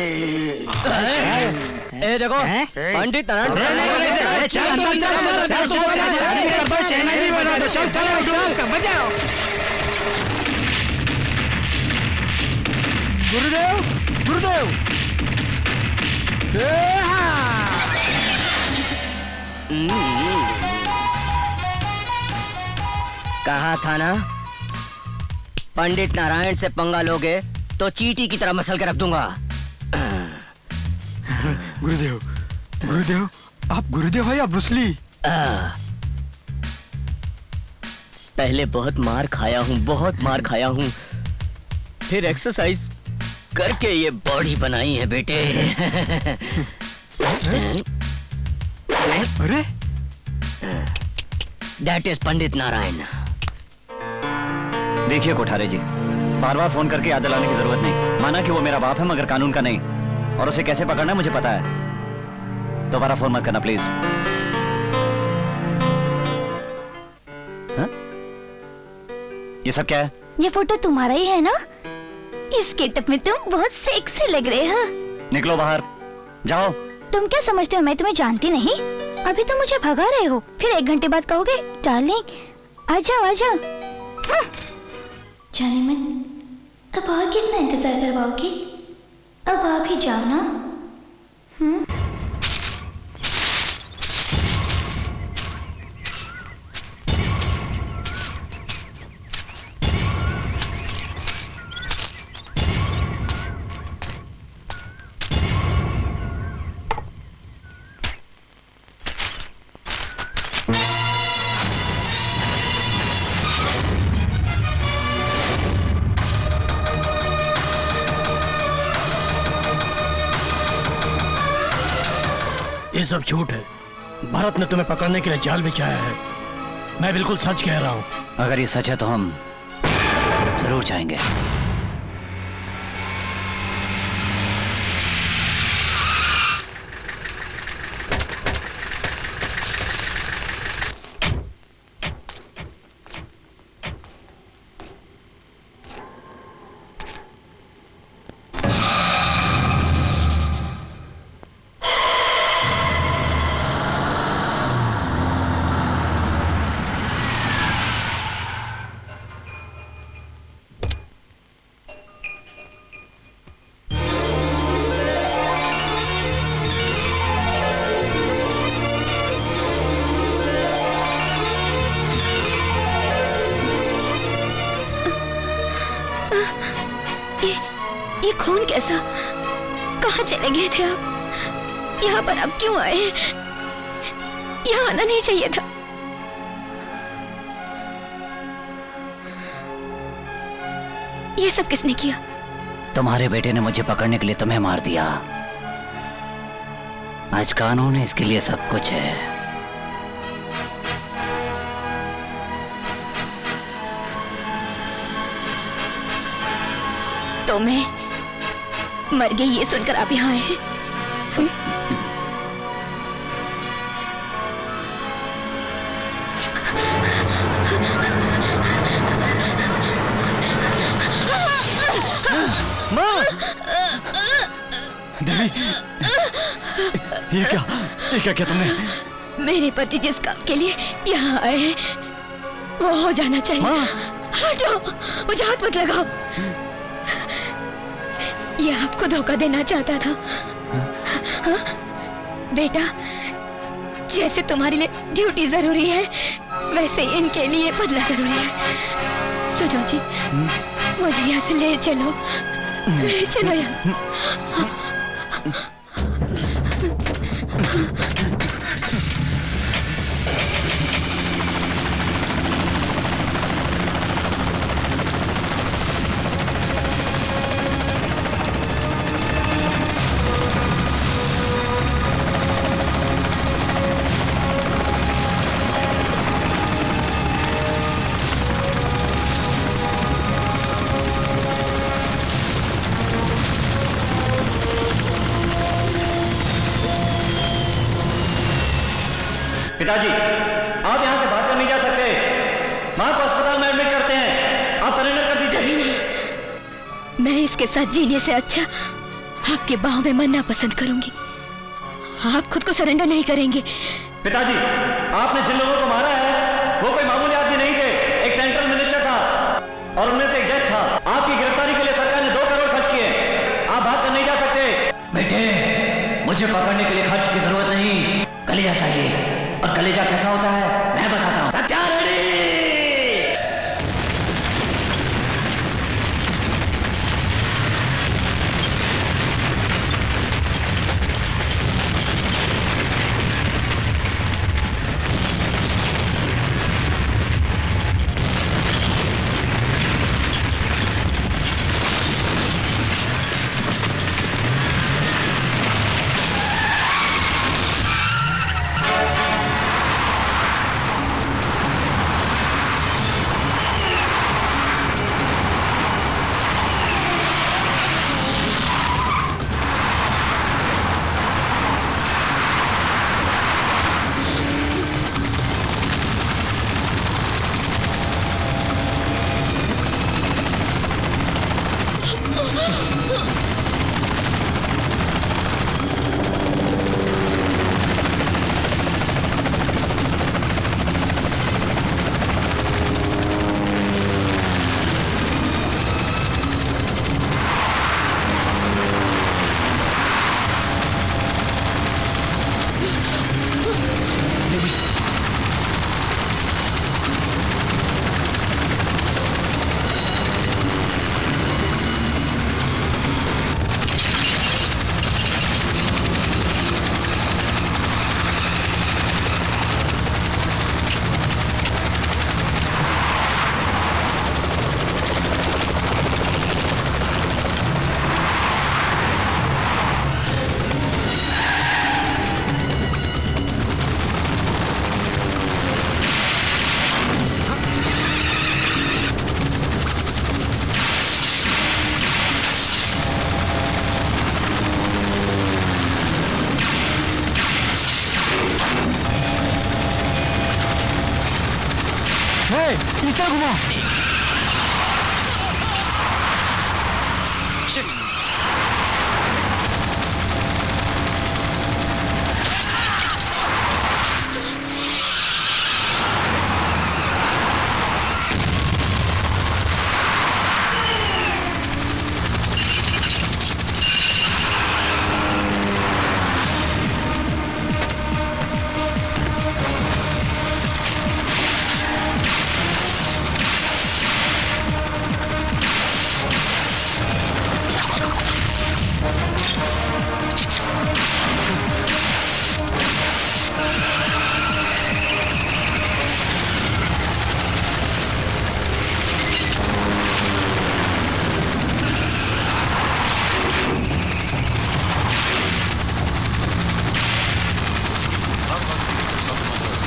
ए देखो पंडित गुरुदेव, गुरुदेव कहा था ना, पंडित नारायण से पंगा लोगे तो चींटी की तरह मसल के रख दूंगा। गुरुदेव, गुरुदेव, आप गुरुदेव हो या ब्रूसली? पहले बहुत मार खाया हूँ, बहुत मार खाया हूँ, फिर एक्सरसाइज करके ये बॉडी बनाई है बेटे। अरे दैट इज पंडित नारायण। देखिए कोठारे जी, बार बार फोन करके याद दिलाने की जरूरत नहीं। माना कि वो मेरा बाप है मगर कानून का नहीं, और उसे कैसे पकड़ना मुझे पता है। दोबारा फोन मत करना प्लीज। हाँ? ये सब क्या है? ये फोटो तुम्हारा ही है ना? इस गेटअप में तुम बहुत सेक्सी लग रहे हो। निकलो बाहर, जाओ। तुम क्या समझते हो मैं तुम्हें जानती नहीं? अभी तो मुझे भगा रहे हो, फिर 1 घंटे बाद कहोगे डार्लिंग आ जाओ आ जाओ। जाने मन, अब और कितना इंतजार करवाओगे? अब आप ही जाओ ना। ये सब झूठ है। भरत ने तुम्हें पकड़ने के लिए जाल बिछाया है। मैं बिल्कुल सच कह रहा हूँ। अगर ये सच है तो हम जरूर जाएंगे। ये खून कैसा? कहाँ चले गए थे आप? यहाँ पर आप क्यों आए? यहाँ आना नहीं चाहिए था। ये सब किसने किया? तुम्हारे बेटे ने मुझे पकड़ने के लिए तुम्हें मार दिया। आज कानून है, इसके लिए सब कुछ है। तो मैं मर गई ये सुनकर आप यहाँ आए हैं? देवी, ये क्या किया तुमने? मेरे पति जिस काम के लिए यहाँ आए हैं वो हो जाना चाहिए। हटो, मुझे हाथ मत लगाओ। ये आपको धोखा देना चाहता था। हाँ? बेटा, जैसे तुम्हारे लिए ड्यूटी जरूरी है वैसे इनके लिए बदला जरूरी है। सुनो जी, मुझे यहाँ से ले चलो, ले चलो यहाँ। पिताजी, आप यहाँ से भाग कर नहीं जा सकते। मां को अस्पताल में एडमिट करते हैं। आप सरेंडर कर दीजिए। नहीं, मैं इसके साथ जीने से अच्छा आपके बाहों में मरना पसंद करूंगी। आप खुद को सरेंडर नहीं करेंगे। पिताजी, आपने जिन लोगों को मारा है वो कोई मामूली आदमी नहीं थे। एक सेंट्रल मिनिस्टर था और उनमें से एक जज था। आपकी गिरफ्तारी के लिए सरकार ने 2 करोड़ खर्च किए। आप भाग कर नहीं जा सकते। बेटे, मुझे पकड़ने के लिए खर्च की जरूरत नहीं, कलेजा चाहिए। और कलेजा कैसा होता है मैं बताता हूँ। सत्या रेडी। पीछे घुमो।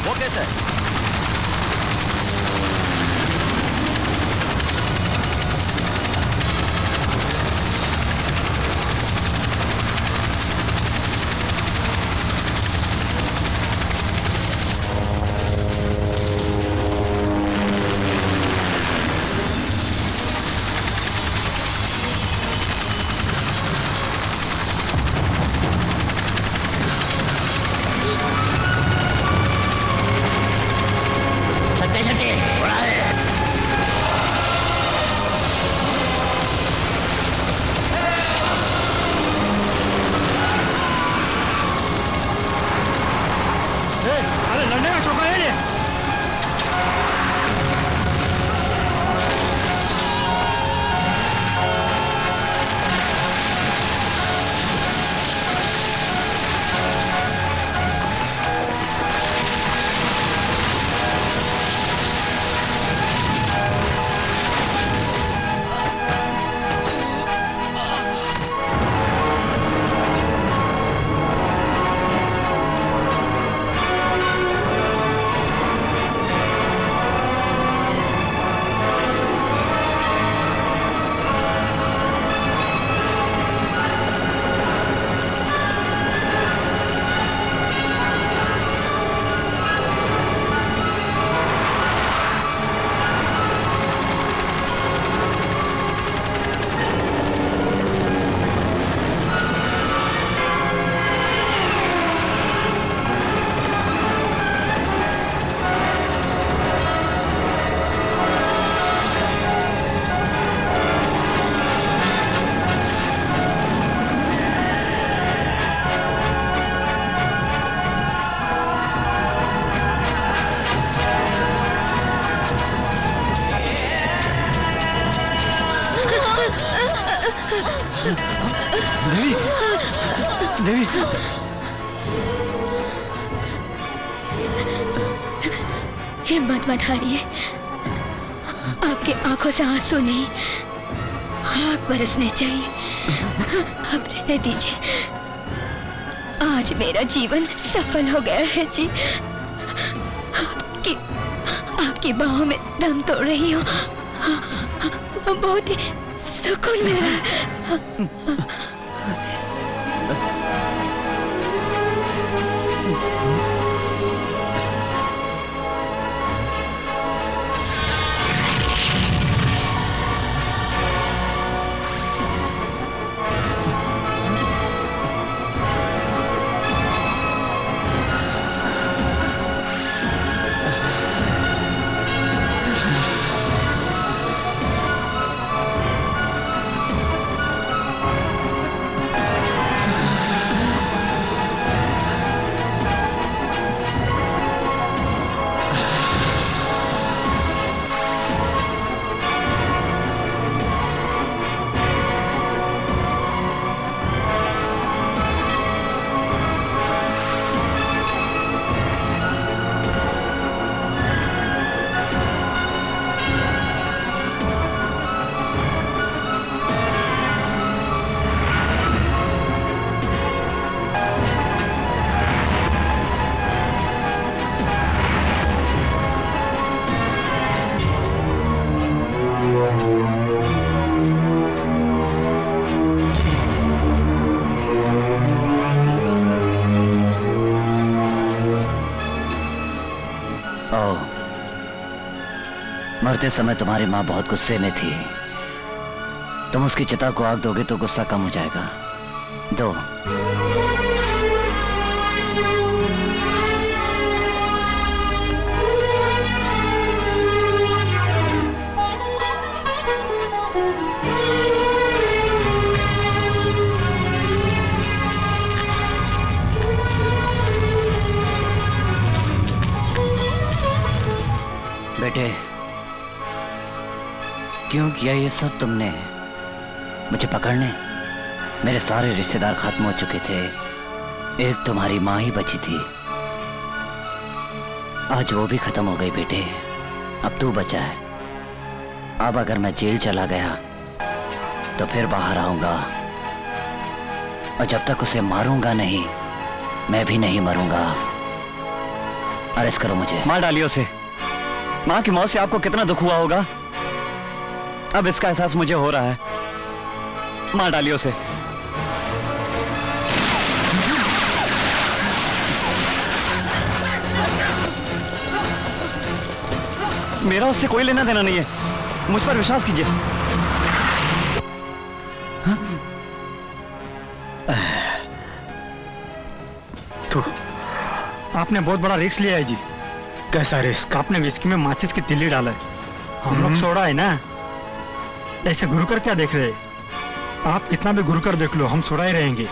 Okay sir. देवी, हिम्मत मत हारिए। आपके आंखों से आंसू नहीं, आग बरसने चाहिए। अब रहने दीजिए। आज मेरा जीवन सफल हो गया है जी। आपकी बाहों में दम तोड़ रही हूँ। बहुत ही सुकून मिल रहा है। मरते समय तुम्हारी माँ बहुत गुस्से में थी। तुम उसकी चिता को आग दोगे तो गुस्सा कम हो जाएगा। दो। बेटे, क्यों किया ये सब तुमने? मुझे पकड़ने? मेरे सारे रिश्तेदार खत्म हो चुके थे, एक तुम्हारी माँ ही बची थी। आज वो भी खत्म हो गई बेटे, अब तू बचा है। अब अगर मैं जेल चला गया तो फिर बाहर आऊंगा, और जब तक उसे मारूंगा नहीं, मैं भी नहीं मरूंगा। अरेस्ट करो मुझे। मार डालिए उसे। माँ की मौत से आपको कितना दुख हुआ होगा, अब इसका एहसास मुझे हो रहा है। मार डालिए उसे। मेरा उससे कोई लेना देना नहीं है, मुझ पर विश्वास कीजिए। तो आपने बहुत बड़ा रिस्क लिया है जी। कैसा रिस्क? आपने विस्की में माचिस की तिल्ली डाला है। हम लोग सोड़ा है ना, ऐसे घुर कर क्या देख रहे हैं? आप कितना भी घुर कर देख लो, हम सोड़ा ही रहेंगे।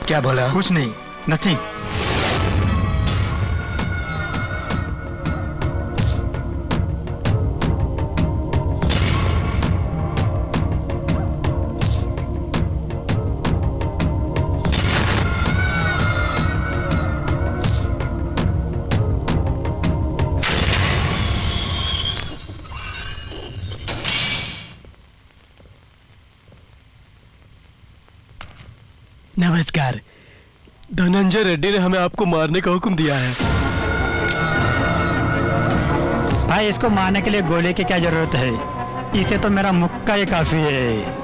क्या बोला? कुछ नहीं, नथिंग। नमस्कार। धनंजय रेड्डी ने हमें आपको मारने का हुक्म दिया है। भाई, इसको मारने के लिए गोली की क्या जरूरत है? इसे तो मेरा मुक्का ही काफी है।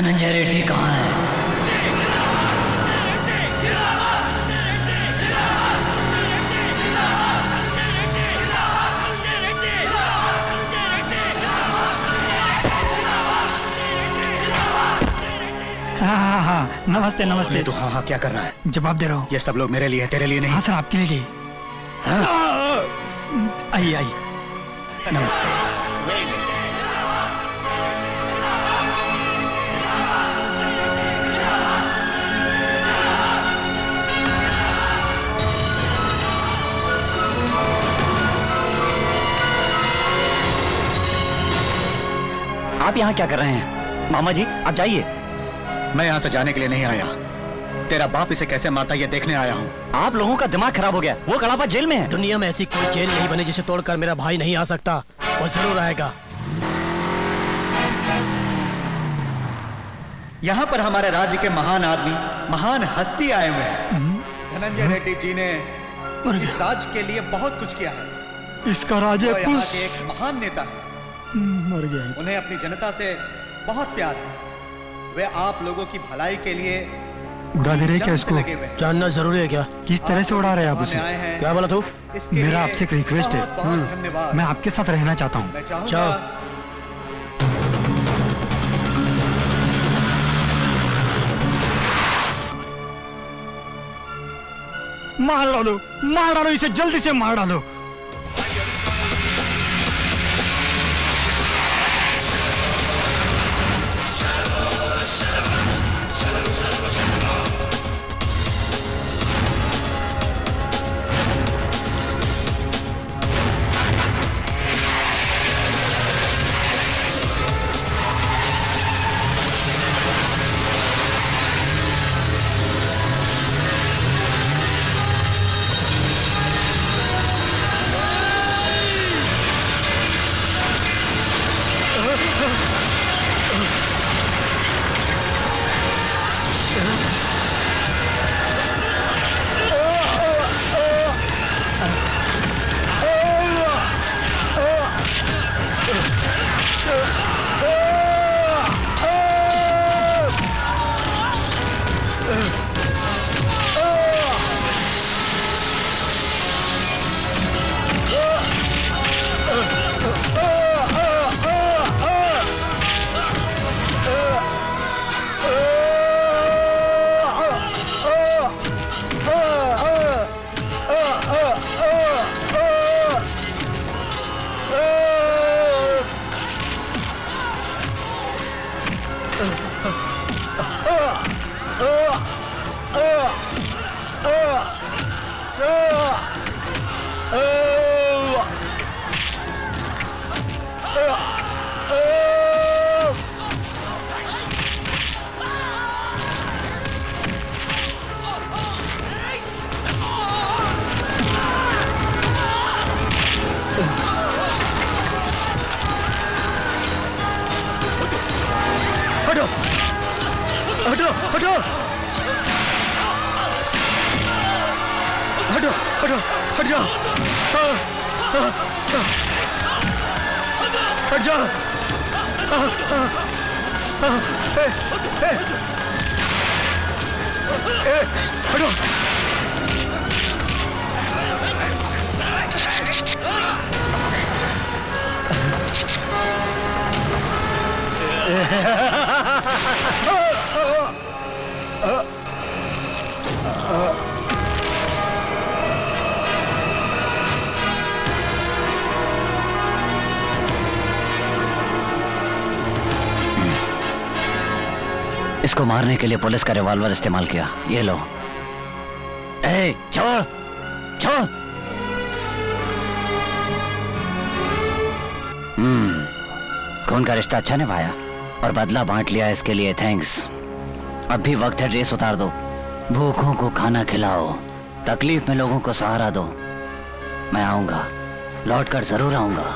धनंजय रेड्डी कहाँ है? हाँ, नमस्ते नमस्ते। तू हाँ क्या कर रहा है? जवाब दे रहा हूँ। ये सब लोग मेरे लिए है, तेरे लिए नहीं। हाँ सर, आपके लिए। आइए आइए। नमस्ते। आप यहाँ क्या कर रहे हैं? मामा जी आप जाइए। मैं यहाँ से जाने के लिए नहीं आया, तेरा बाप इसे कैसे मारता ये देखने आया हूँ। आप लोगों का दिमाग खराब हो गया। वो कड़ापा जेल में है। दुनिया में ऐसी कोई जेल नहीं बनी जिसे तोड़कर मेरा भाई नहीं आ सकता। वो जरूर आएगा। यहाँ पर हमारे राज्य के महान आदमी, महान हस्ती आए हुए हैं। धनंजय रेड्डी जी ने इस राज्य के लिए बहुत कुछ किया है। इसका राजा यहाँ के एक महान नेता है। मर गया। उन्हें अपनी जनता से बहुत प्यार है। वे आप लोगों की भलाई के लिए उड़ा दे रहे क्या इसको? जानना जरूरी है क्या? किस तरह से उड़ा रहे हैं आप उसे? क्या बोला तू? मेरा आपसे एक रिक्वेस्ट है। मैं आपके साथ रहना चाहता हूँ। जाओ। मार डालो, मार डालो इसे, जल्दी से मार डालो। इसको मारने के लिए पुलिस का रिवॉल्वर इस्तेमाल किया। ये लो। ए, छोड़ छोड़। खून का रिश्ता अच्छा निभाया और बदला बांट लिया, इसके लिए थैंक्स। अब भी वक्त है ड्रेस उतार दो, भूखों को खाना खिलाओ, तकलीफ में लोगों को सहारा दो। मैं आऊंगा, लौट कर जरूर आऊंगा।